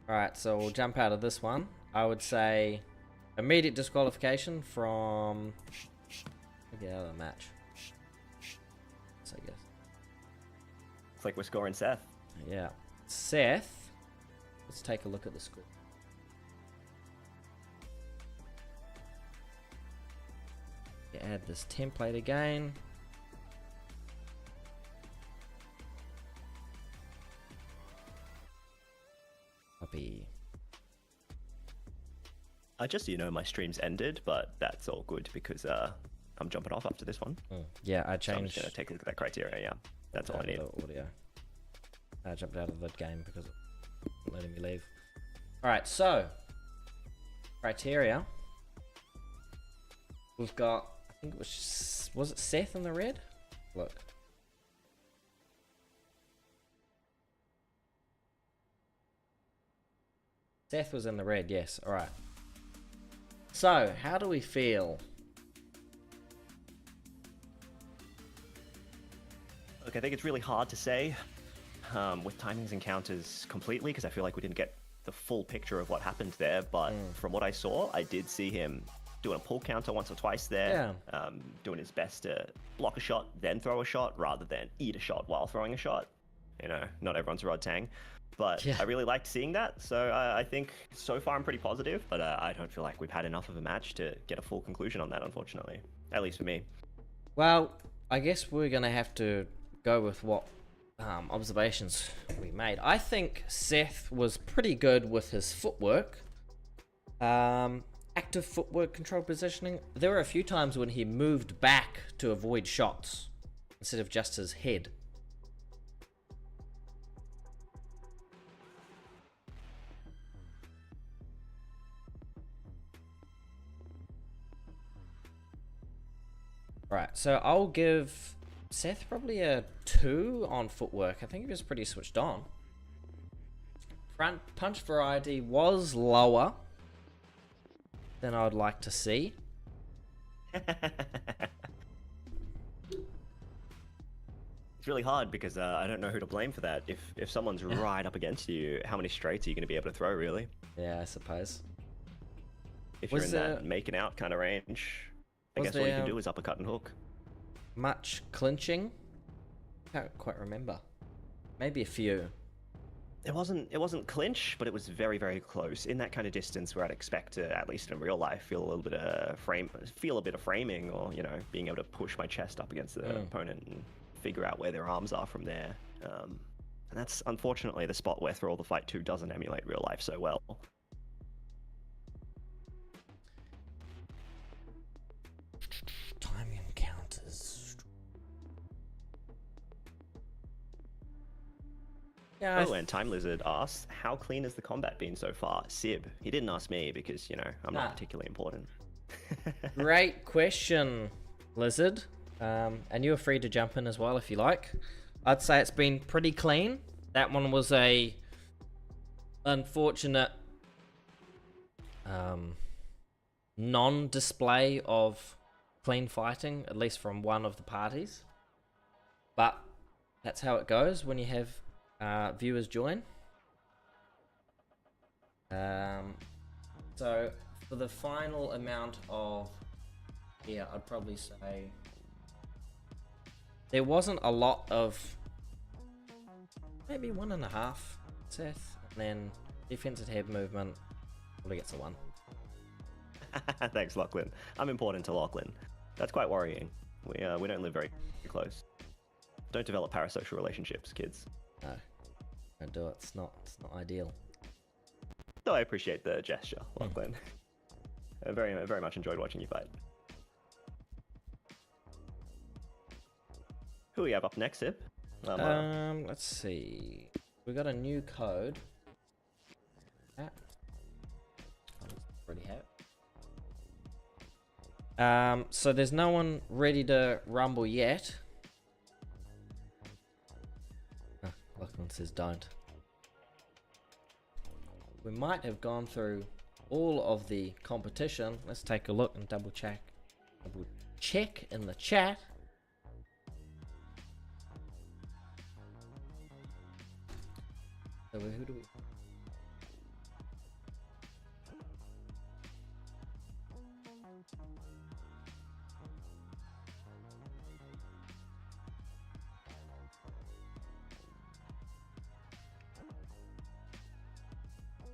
[SPEAKER 1] Alright, so we'll jump out of this one. I would say immediate disqualification from... Get out of the match. So I guess.
[SPEAKER 3] It's like we're scoring Seth.
[SPEAKER 1] Yeah. Seth. Let's take a look at the score. Add this template again. Copy.
[SPEAKER 3] Just so you know, my stream's ended, but that's all good because I'm jumping off after this one.
[SPEAKER 1] Yeah, I
[SPEAKER 3] So I'm
[SPEAKER 1] changed.
[SPEAKER 3] just gonna take a look at that criteria. Yeah, that's all I need.
[SPEAKER 1] the audio. I jumped out of the game because it wasn't letting me leave. Alright, so criteria. We've got, I think it was it Seth in the red? Look. Seth was in the red, yes. Alright. So, how do we feel?
[SPEAKER 3] Look, I think it's really hard to say with timings and counters completely because I feel like we didn't get the full picture of what happened there. But from what I saw, I did see him doing a pull counter once or twice there. Doing his best to block a shot, then throw a shot, rather than eat a shot while throwing a shot. You know, not everyone's Rod Tang. But I really liked seeing that. So I think so far I'm pretty positive, but I don't feel like we've had enough of a match to get a full conclusion on that, unfortunately. At least for me.
[SPEAKER 1] Well, I guess we're going to have to go with what observations we made. I think Seth was pretty good with his footwork. Active footwork, control positioning. There were a few times when he moved back to avoid shots instead of just his head. Right, so I'll give Seth probably a 2 on footwork. I think he was pretty switched on. Front punch variety was lower than I would like to see.
[SPEAKER 3] It's really hard because I don't know who to blame for that. If someone's right up against you, how many straights are you going to be able to throw, really?
[SPEAKER 1] Yeah, I suppose.
[SPEAKER 3] If you're in that making out kind of range, I guess all you can do is uppercut and hook.
[SPEAKER 1] Much clinching? Can't quite remember. Maybe a few.
[SPEAKER 3] It wasn't clinch, but it was very, very close. In that kind of distance where I'd expect to, at least in real life, feel a bit of framing, or, you know, being able to push my chest up against the opponent and figure out where their arms are from there. And that's unfortunately the spot where Thrill the Fight 2 doesn't emulate real life so well.
[SPEAKER 1] Time encounters. Yeah.
[SPEAKER 3] Oh, and Time Lizard asks, how clean has the combat been so far? Sib. He didn't ask me because, you know, I'm not particularly important.
[SPEAKER 1] Great question, Lizard. And you're free to jump in as well if you like. I'd say it's been pretty clean. That one was a unfortunate non-display of clean fighting, at least from one of the parties. But that's how it goes when you have viewers join. So for the final amount of, I'd probably say there wasn't a lot of, maybe 1.5, Seth, and then defensive head movement probably gets a 1.
[SPEAKER 3] Thanks, Lachlan. I'm important to Lachlan. That's quite worrying. We don't live very close. Don't develop parasocial relationships, kids.
[SPEAKER 1] No, don't do it. It's not ideal.
[SPEAKER 3] So I appreciate the gesture, Lachlan. I very much enjoyed watching you fight. Who we have up next, Sip?
[SPEAKER 1] Let's see. We got a new code. Already have. So there's no one ready to rumble yet. Lachlan says don't. We might have gone through all of the competition. Let's take a look and double check in the chat. So who do we?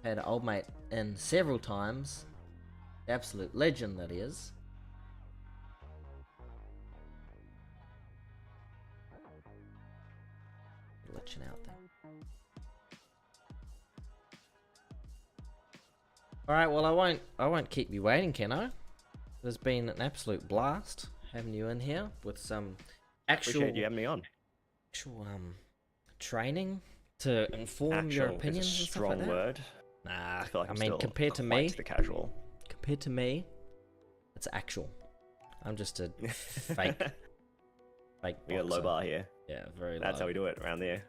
[SPEAKER 1] Had an old mate in several times. Absolute legend that is. Glitching out there. Alright, well I won't keep you waiting, can I? It's been an absolute blast having you in here with some actual
[SPEAKER 3] Appreciate you having me on.
[SPEAKER 1] Actual training to inform your opinions and stuff like that.
[SPEAKER 3] Strong word.
[SPEAKER 1] Nah,
[SPEAKER 3] I
[SPEAKER 1] mean compared to me,
[SPEAKER 3] the casual.
[SPEAKER 1] Compared to me, it's actual. I'm just a fake.
[SPEAKER 3] We got a low bar here.
[SPEAKER 1] Yeah, very low.
[SPEAKER 3] That's how we do it around there.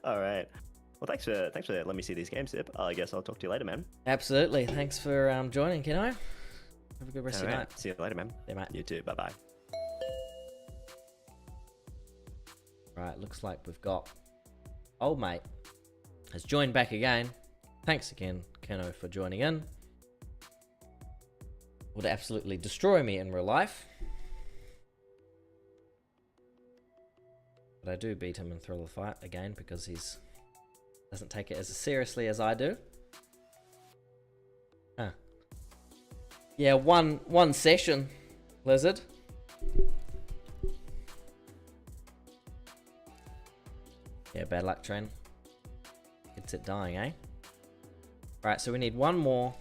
[SPEAKER 3] All right. Well, thanks for letting me see these games, Sip. I guess I'll talk to you later, man.
[SPEAKER 1] Absolutely. Thanks for joining, Keno. Have a good rest of your night.
[SPEAKER 3] See you later, man.
[SPEAKER 1] Yeah, mate.
[SPEAKER 3] You too. Bye bye.
[SPEAKER 1] Right, looks like we've got old mate has joined back again. Thanks again, Keno, for joining in. would absolutely destroy me in real life. But I do beat him in Thrill of the Fight again because he's doesn't take it as seriously as I do. Huh. Yeah, one session, Lizard. Yeah, bad luck, Tren. It's it dying, eh? Right, so we need one more.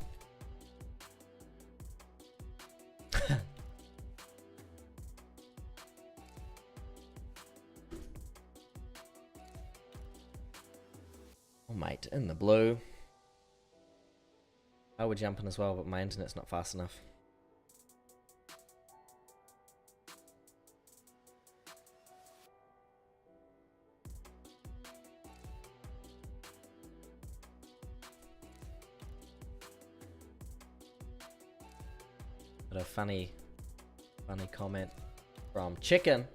[SPEAKER 1] Oh, mate, in the blue. I would jump in as well, but my internet's not fast enough. Got a funny comment from Chicken.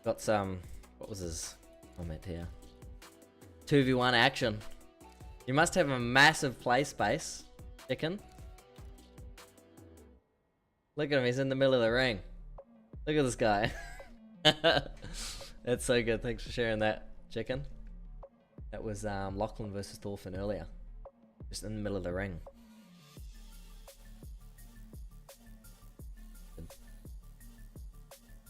[SPEAKER 1] Got some, what was his comment here? 2v1 action. You must have a massive play space, Chicken. Look at him, he's in the middle of the ring. Look at this guy. That's so good, thanks for sharing that, Chicken. That was Lachlan versus Thorfinn earlier. Just in the middle of the ring.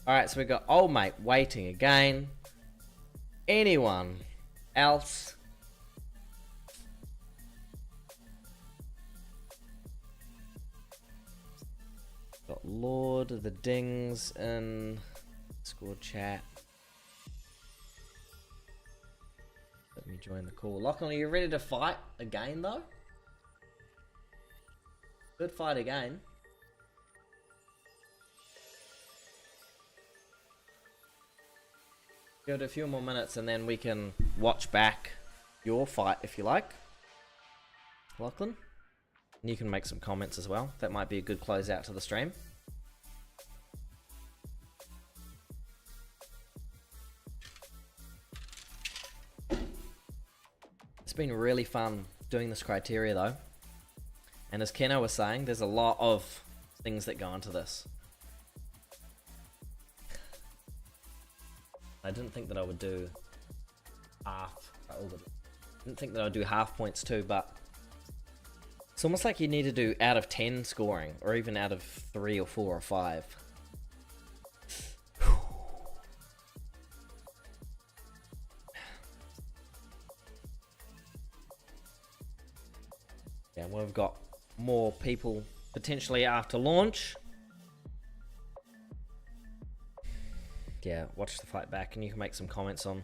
[SPEAKER 1] Alright, so we got old mate waiting again. Anyone else? Got Lord of the Dings in Discord chat. Let me join the call. Lachlan, are you ready to fight again though? Good fight again. Give it a few more minutes and then we can watch back your fight if you like, Lachlan. And you can make some comments as well. That might be a good closeout to the stream. It's been really fun doing this criteria though. And as Keno was saying, there's a lot of things that go into this. I didn't think that I would do half. I didn't think that I would do half points too, but it's almost like you need to do out of 10 scoring, or even out of 3 or 4 or 5. Yeah, we've got more people potentially after launch. Yeah, watch the fight back and you can make some comments on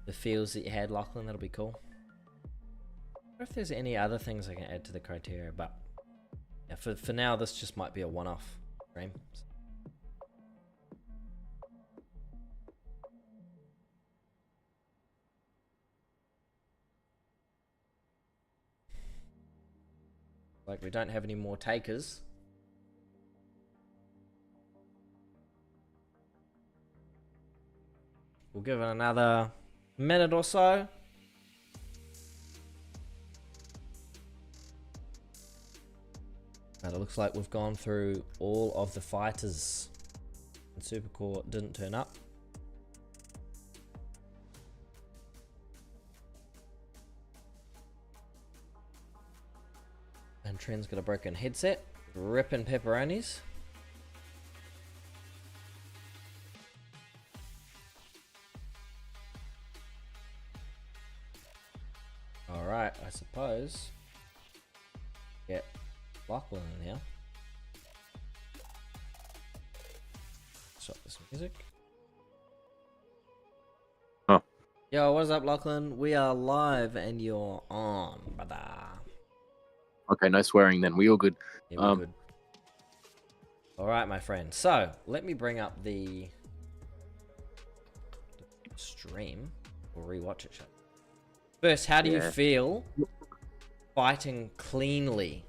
[SPEAKER 1] the feels that you had, Lachlan. That'll be cool. I wonder if there's any other things I can add to the criteria, but yeah, for now this just might be a one-off stream. Like we don't have any more takers. We'll give it another minute or so. And it looks like we've gone through all of the fighters. And Supercore didn't turn up. And Tren's got a broken headset. Ripping pepperonis. Alright, I suppose. Get Lachlan in here. Stop this music.
[SPEAKER 4] Oh.
[SPEAKER 1] Yo, what is up, Lachlan? We are live and you're on, brother.
[SPEAKER 4] Okay, no swearing then. We all good.
[SPEAKER 1] Yeah, we're good. Alright, my friend. So, let me bring up the stream. Or rewatch it, shall we? First, how do you feel fighting cleanly?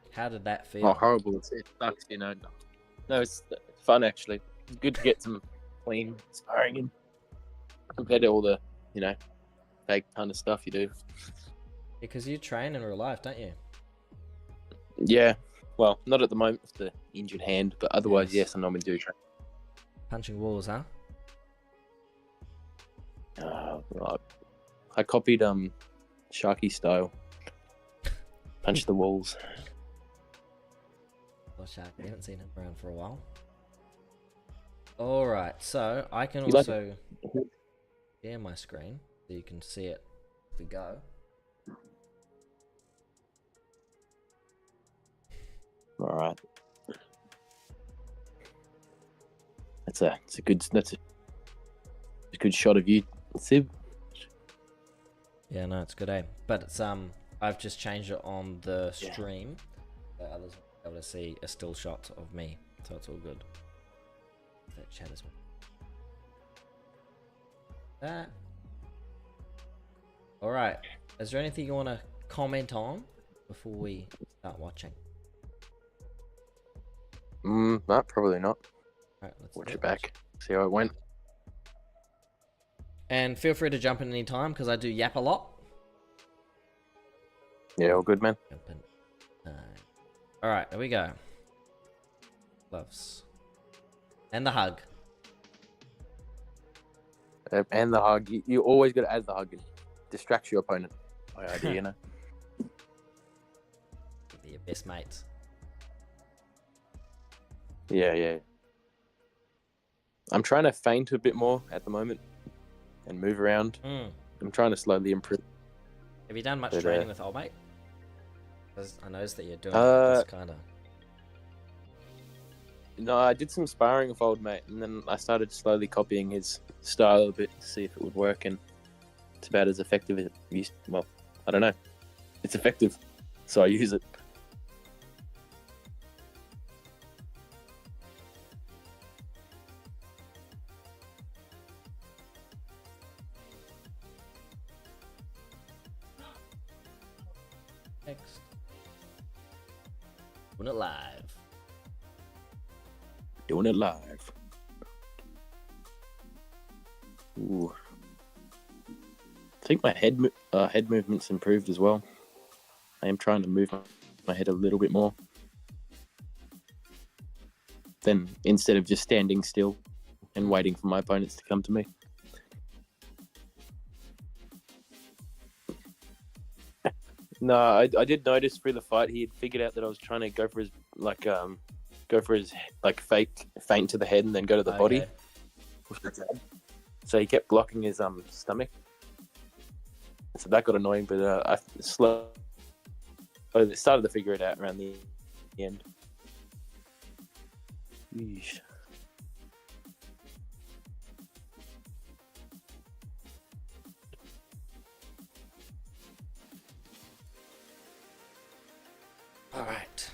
[SPEAKER 1] How did that feel?
[SPEAKER 4] Oh, horrible. It sucks, you know. No, it's fun, actually. It's good to get some clean sparring in compared to all the, fake kind of stuff you do.
[SPEAKER 1] Because you train in real life, don't you?
[SPEAKER 4] Yeah. Well, not at the moment with the injured hand, but otherwise,
[SPEAKER 1] Yes.
[SPEAKER 4] yes, I normally do train.
[SPEAKER 1] Punching walls, huh?
[SPEAKER 4] Right. I copied Sharky style. Punch the walls.
[SPEAKER 1] Oh, Shark, we haven't seen him around for a while. Alright, so I can
[SPEAKER 4] You like
[SPEAKER 1] also share my screen so you can see it if we go.
[SPEAKER 4] All right. That's a good shot of you, Sib.
[SPEAKER 1] Yeah, no, it's good, eh? But it's I've just changed it on the
[SPEAKER 4] Yeah.
[SPEAKER 1] stream so others will be able to see a still shot of me, so it's all good. That chat is that. All right. Is there anything you want to comment on before we start watching?
[SPEAKER 4] No, probably not.
[SPEAKER 1] All right, let's
[SPEAKER 4] Watch
[SPEAKER 1] do
[SPEAKER 4] it back. See how it went.
[SPEAKER 1] And feel free to jump in any time because I do yap a lot.
[SPEAKER 4] Yeah, all good, man.
[SPEAKER 1] Jump in. All right, there we go. Gloves. And the hug.
[SPEAKER 4] And the hug. You always got to add the hug. It distracts your opponent. My idea, you know.
[SPEAKER 1] They're your best mates.
[SPEAKER 4] Yeah. I'm trying to feint a bit more at the moment and move around. I'm trying to slowly improve.
[SPEAKER 1] Have you done much
[SPEAKER 4] But,
[SPEAKER 1] training with old mate? 'Cause I noticed that you're doing
[SPEAKER 4] Uh,
[SPEAKER 1] this kind of.
[SPEAKER 4] No, I did some sparring with old mate, and then I started slowly copying his style a bit to see if it would work, and it's about as effective as it used. Well, I don't know. It's effective, so I use it.
[SPEAKER 1] Next. Doing it live.
[SPEAKER 4] Doing it live. Ooh. I think my head movement's improved as well. I am trying to move my head a little bit more. Then instead of just standing still and waiting for my opponents to come to me. No, I did notice through the fight he had figured out that I was trying to go for his fake feint to the head and then go to the body.
[SPEAKER 1] Okay.
[SPEAKER 4] So he kept blocking his stomach. So that got annoying, but I started to figure it out around the end. Yeesh.
[SPEAKER 1] All right.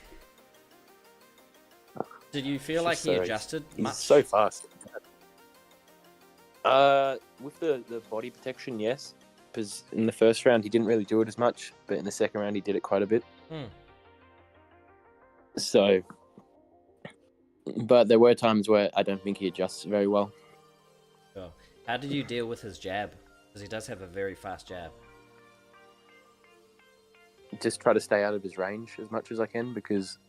[SPEAKER 1] Did you feel like he
[SPEAKER 4] So
[SPEAKER 1] adjusted
[SPEAKER 4] He's
[SPEAKER 1] much?
[SPEAKER 4] so fast. With the body protection, yes. Because in the first round he didn't really do it as much, but in the second round he did it quite a bit. So, but there were times where I don't think he adjusts very well.
[SPEAKER 1] Sure. How did you deal with his jab? Because he does have a very fast jab.
[SPEAKER 4] Just try to stay out of his range as much as I can because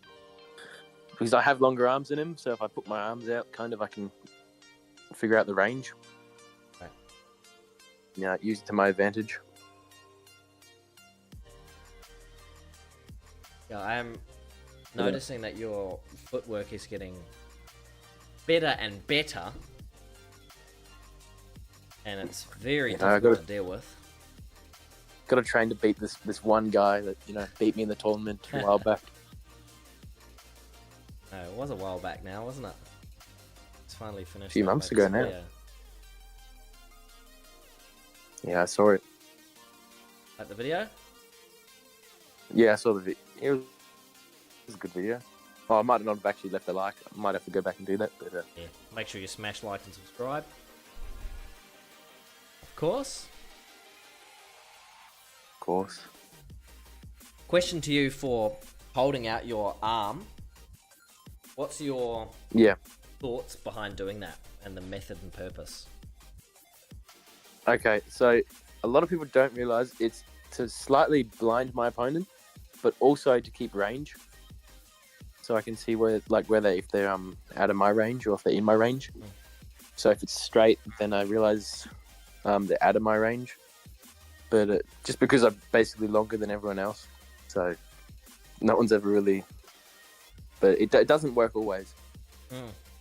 [SPEAKER 4] I have longer arms than him. So if I put my arms out, kind of I can figure out the range.
[SPEAKER 1] Right.
[SPEAKER 4] Yeah, use it to my advantage.
[SPEAKER 1] Yeah, I am noticing that your footwork is getting better and better. And it's very difficult to deal with.
[SPEAKER 4] Got to train to beat this one guy that beat me in the tournament a while back.
[SPEAKER 1] No, it was a while back now, wasn't it? It's finally finished.
[SPEAKER 4] A few
[SPEAKER 1] up
[SPEAKER 4] months
[SPEAKER 1] back
[SPEAKER 4] ago
[SPEAKER 1] this
[SPEAKER 4] now.
[SPEAKER 1] year.
[SPEAKER 4] Yeah, I saw it.
[SPEAKER 1] Like the video?
[SPEAKER 4] Yeah, I saw the video. It was a good video. Oh, I might not have actually left a like. I might have to go back and do that. But
[SPEAKER 1] Yeah. Make sure you smash like and subscribe. Of course.
[SPEAKER 4] of course.
[SPEAKER 1] Question to you for holding out your arm. What's your
[SPEAKER 4] Yeah.
[SPEAKER 1] thoughts behind doing that and the method and purpose?
[SPEAKER 4] Okay, so a lot of people don't realize it's to slightly blind my opponent, but also to keep range. so I can see where they if they're out of my range or if they're in my range. So if it's straight, then I realize they're out of my range. But just because I'm basically longer than everyone else, so no one's ever really. But it doesn't work always.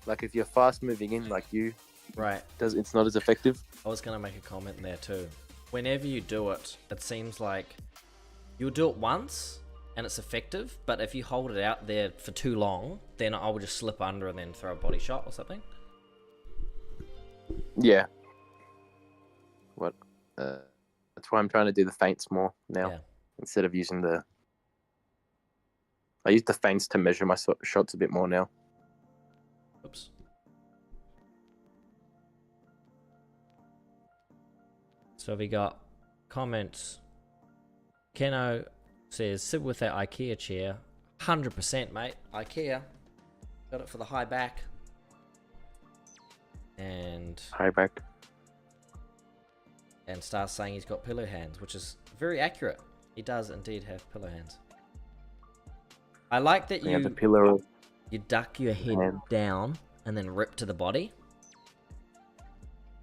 [SPEAKER 4] Like if you're fast moving in like you,
[SPEAKER 1] Right.
[SPEAKER 4] it's not as effective.
[SPEAKER 1] I was going to make a comment there too. Whenever you do it, it seems like you'll do it once and it's effective, but if you hold it out there for too long, then I will just slip under and then throw a body shot or something.
[SPEAKER 4] Yeah. What? That's why I'm trying to do the feints more now instead of using the. I use the feints to measure my shots a bit more now.
[SPEAKER 1] Oops. So we got comments. Keno says, sit with that IKEA chair. 100%, mate. IKEA. Got it for the high back. And
[SPEAKER 4] High back.
[SPEAKER 1] And starts saying he's got pillow hands, which is very accurate. He does indeed have pillow hands. I like that
[SPEAKER 4] We have the pillow.
[SPEAKER 1] you duck your head
[SPEAKER 4] hand.
[SPEAKER 1] down and then rip to the body.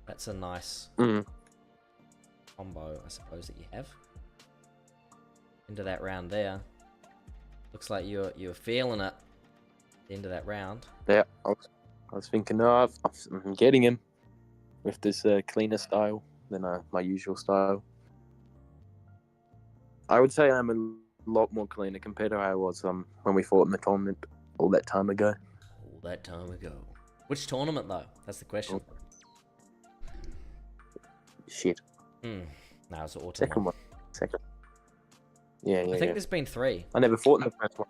[SPEAKER 1] That's a nice combo, I suppose, that you have. Into that round there. Looks like you're feeling it at the end of that round.
[SPEAKER 4] Yeah, I was thinking, no, I'm getting him with this cleaner style than my usual style. I would say I'm a lot more cleaner compared to how I was when we fought in the tournament all that time ago.
[SPEAKER 1] All that time ago. Which tournament, though? That's the question.
[SPEAKER 4] Shit.
[SPEAKER 1] No, it's an autumn
[SPEAKER 4] Second
[SPEAKER 1] one.
[SPEAKER 4] Second. Yeah.
[SPEAKER 1] I think there's been 3.
[SPEAKER 4] I never fought in the first one.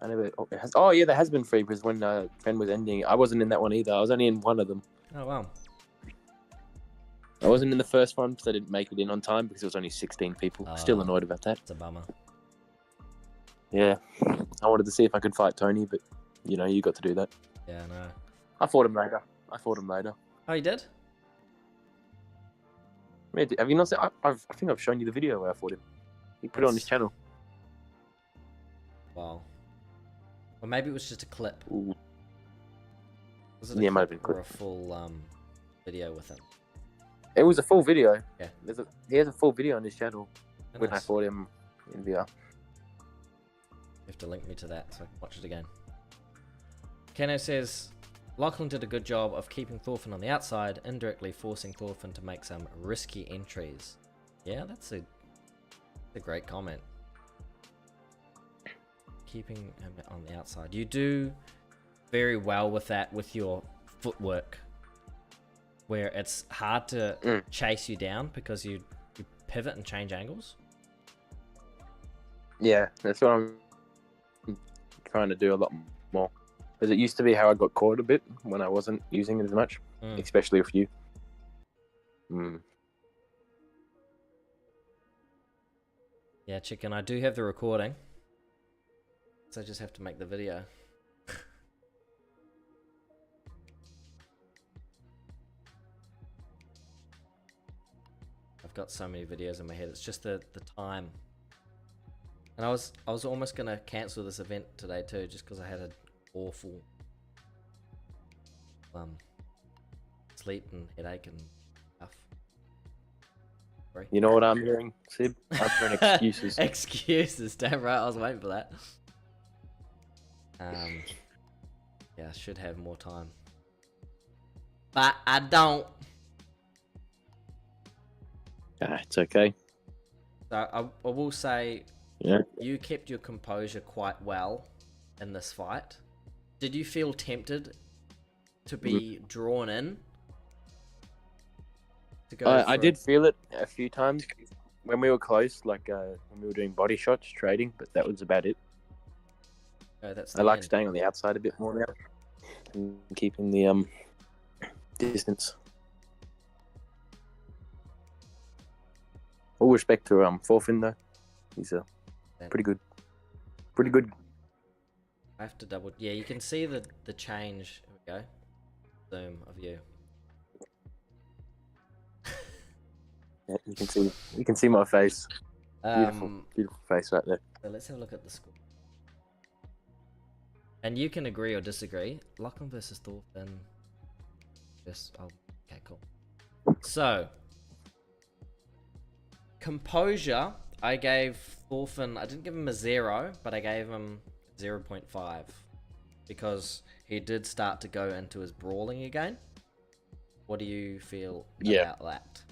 [SPEAKER 4] I never. Oh, yeah, there has been 3 because when Fen was ending, I wasn't in that one either. I was only in one of them.
[SPEAKER 1] Oh, wow.
[SPEAKER 4] I wasn't in the first one because I didn't make it in on time because it was only 16 people. Still annoyed about that.
[SPEAKER 1] It's a bummer.
[SPEAKER 4] Yeah. I wanted to see if I could fight Tony, but, you got to do that.
[SPEAKER 1] Yeah, I know.
[SPEAKER 4] I fought him later.
[SPEAKER 1] Oh, you did?
[SPEAKER 4] Man, have you not seen? I think I've shown you the video where I fought him. He put it on his channel.
[SPEAKER 1] Wow. Or maybe it was just a clip.
[SPEAKER 4] Ooh.
[SPEAKER 1] Was it a
[SPEAKER 4] Yeah, it might have
[SPEAKER 1] clip
[SPEAKER 4] been
[SPEAKER 1] or a full video with him?
[SPEAKER 4] It was a full video.
[SPEAKER 1] Yeah.
[SPEAKER 4] He has a full video on his channel
[SPEAKER 1] Oh,
[SPEAKER 4] when I
[SPEAKER 1] nice.
[SPEAKER 4] fought him in VR.
[SPEAKER 1] You have to link me to that so I can watch it again. Keno says, Lachlan did a good job of keeping Thorfinn on the outside, indirectly forcing Thorfinn to make some risky entries. Yeah, that's a great comment. Keeping him on the outside. You do very well with that with your footwork, where it's hard to chase you down because you pivot and change angles.
[SPEAKER 4] Yeah, that's what I'm trying to do a lot more. Because it used to be how I got caught a bit when I wasn't using it as much, especially with you.
[SPEAKER 1] Yeah, chicken, I do have the recording. So I just have to make the video. I've got so many videos in my head. It's just the time. And I was almost gonna cancel this event today too, just because I had an awful sleep and headache and stuff. Sorry.
[SPEAKER 4] You know what I'm hearing, Sib? I'm hearing excuses.
[SPEAKER 1] Excuses, damn right. I was waiting for that. Yeah, I should have more time, but I don't.
[SPEAKER 4] It's okay.
[SPEAKER 1] So I will say,
[SPEAKER 4] Yeah.
[SPEAKER 1] you kept your composure quite well in this fight. Did you feel tempted to be drawn in? To go
[SPEAKER 4] I did feel it a few times when we were close, like when we were doing body shots, trading, but that was about it.
[SPEAKER 1] That's
[SPEAKER 4] I like staying on the outside a bit more now and keeping the distance. All respect to Thorfinn though, he's pretty good.
[SPEAKER 1] I have to double. Yeah, you can see the change. Here we go. Zoom of you.
[SPEAKER 4] Yeah, you can see my face. Beautiful face right there.
[SPEAKER 1] So let's have a look at the score. And you can agree or disagree. Lachlan versus Thorfinn. Okay, cool. So, Composure, I gave Thorfinn, I didn't give him a 0, but I gave him 0.5. Because he did start to go into his brawling again. What do you feel about that?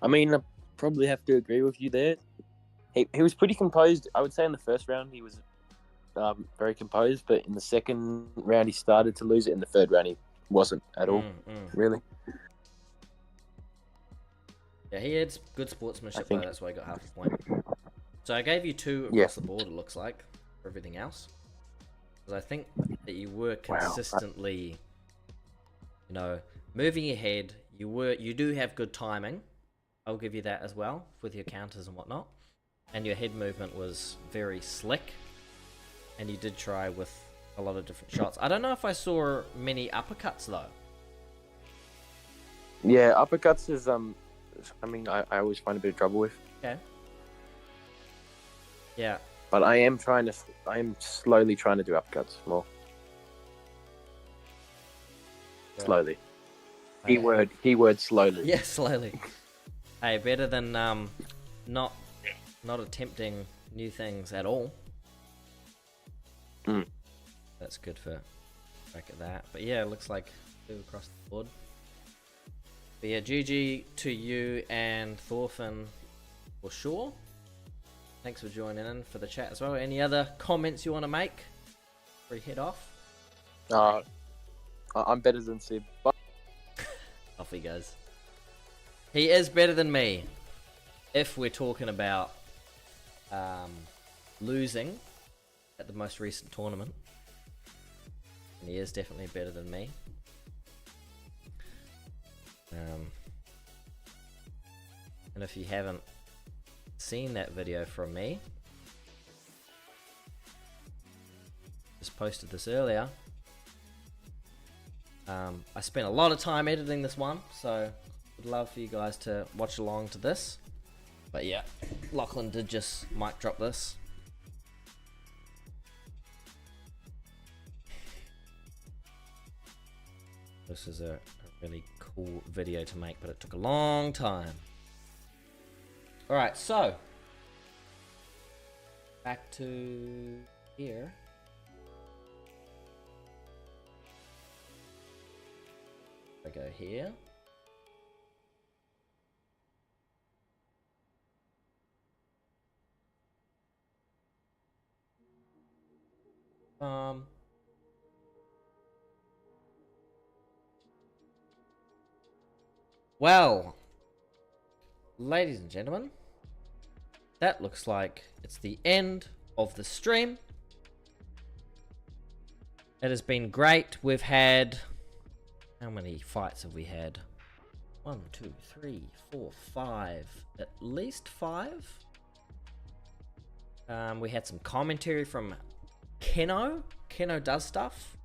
[SPEAKER 4] I mean, I probably have to agree with you there. He was pretty composed. I would say in the first round he was very composed, but in the second round he started to lose it. In the third round he wasn't at all, really.
[SPEAKER 1] Yeah, he had good sportsmanship, though. That's why I got half a point. So I gave you 2 across the board, it looks like, for everything else. Because I think that you were consistently, you know, moving ahead. You do have good timing. I'll give you that as well, with your counters and whatnot. And your head movement was very slick. And you did try with a lot of different shots. I don't know if I saw many uppercuts, though.
[SPEAKER 4] Yeah, uppercuts is, I mean, I always find a bit of trouble with.
[SPEAKER 1] Okay. Yeah.
[SPEAKER 4] But I am slowly trying to do uppercuts more.
[SPEAKER 1] Yeah.
[SPEAKER 4] Slowly. Keyword slowly.
[SPEAKER 1] Yeah, slowly. Hey, better than not attempting new things at all. That's good for back at that. But yeah, it looks like 2 across the board. But yeah, GG to you and Thorfinn for sure. Thanks for joining in for the chat as well. Any other comments you want to make before we head off?
[SPEAKER 4] I'm better than Sib.
[SPEAKER 1] Off he goes. He is better than me. If we're talking about losing at the most recent tournament. And he is definitely better than me. And if you haven't seen that video from me, just posted this earlier. I spent a lot of time editing this one, so would love for you guys to watch along to this. But yeah, Lachlan did just mic drop this. This is a really cool video to make, but it took a long time. Alright, so back to here. I go here. Well, ladies and gentlemen, that looks like it's the end of the stream. It has been great. We've had, how many fights have we had? 1, 2, 3, 4, 5. At least 5. We had some commentary from Keno. Keno does stuff.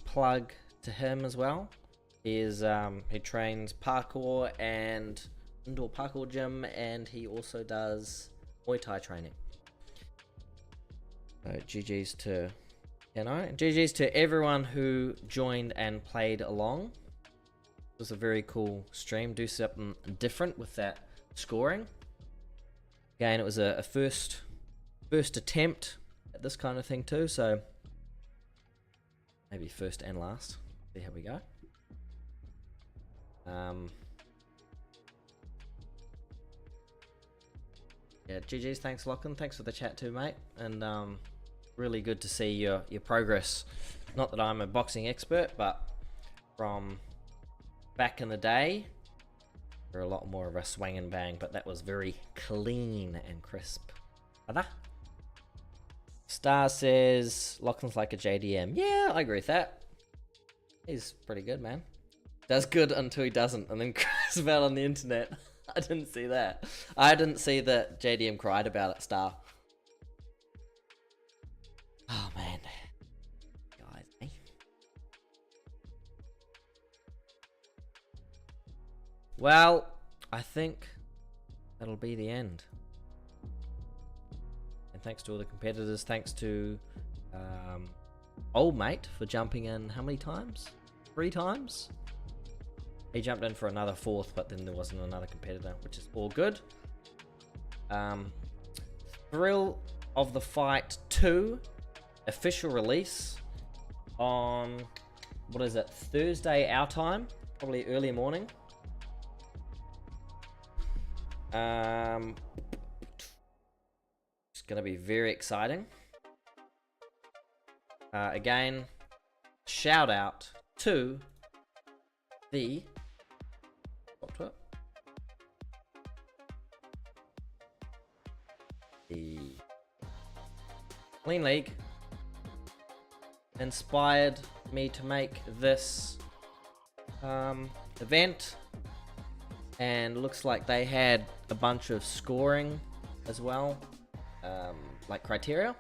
[SPEAKER 1] Plug to him as well. He trains parkour and indoor parkour gym, and he also does Muay Thai training. So GG's to Keno. GG's to everyone who joined and played along. It was a very cool stream. Do something different with that scoring. Again, it was a first attempt at this kind of thing too, so maybe first and last. See how we go. Yeah, GG's, thanks Lachlan, thanks for the chat too, mate, and really good to see your progress. Not that I'm a boxing expert, but from back in the day, you're a lot more of a swing and bang, but that was very clean and crisp. Star says Lachlan's like a JDM. Yeah, I agree with that. He's pretty good, man. Does good until he doesn't, and then cries about on the internet. I didn't see that. I didn't see that JDM cried about it, Star. Oh, man. Guys, eh? Well, I think that'll be the end. Thanks to all the competitors. Thanks to old mate for jumping in how many times? 3 times? He jumped in for another 4th, but then there wasn't another competitor, which is all good. Thrill of the Fight 2 official release on, what is it, Thursday our time, probably early morning. It's gonna be very exciting. Again, shout out to the Clean League inspired me to make this event, and looks like they had a bunch of scoring as well, like criteria.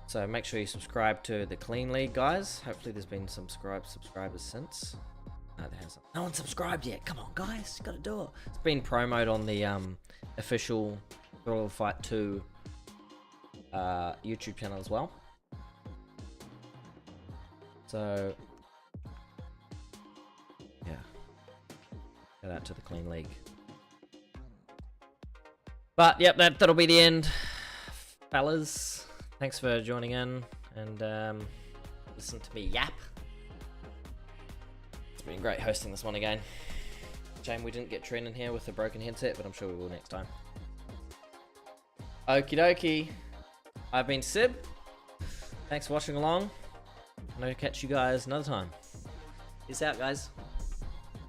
[SPEAKER 1] So make sure you subscribe to the Clean League, guys. Hopefully there's been some subscribers since. No, there hasn't. No one subscribed yet. Come on, guys, you gotta do it. It's been promoted on the official Thrill of the Fight 2 YouTube channel as well. So yeah, shout out to the Clean League. But yep, that'll be the end, fellas. Thanks for joining in and listen to me yap. It's been great hosting this one again. Shame we didn't get Trent in here with a broken headset, but I'm sure we will next time. Okie dokie. I've been Sib. Thanks for watching along. And I'll catch you guys another time. Peace out, guys.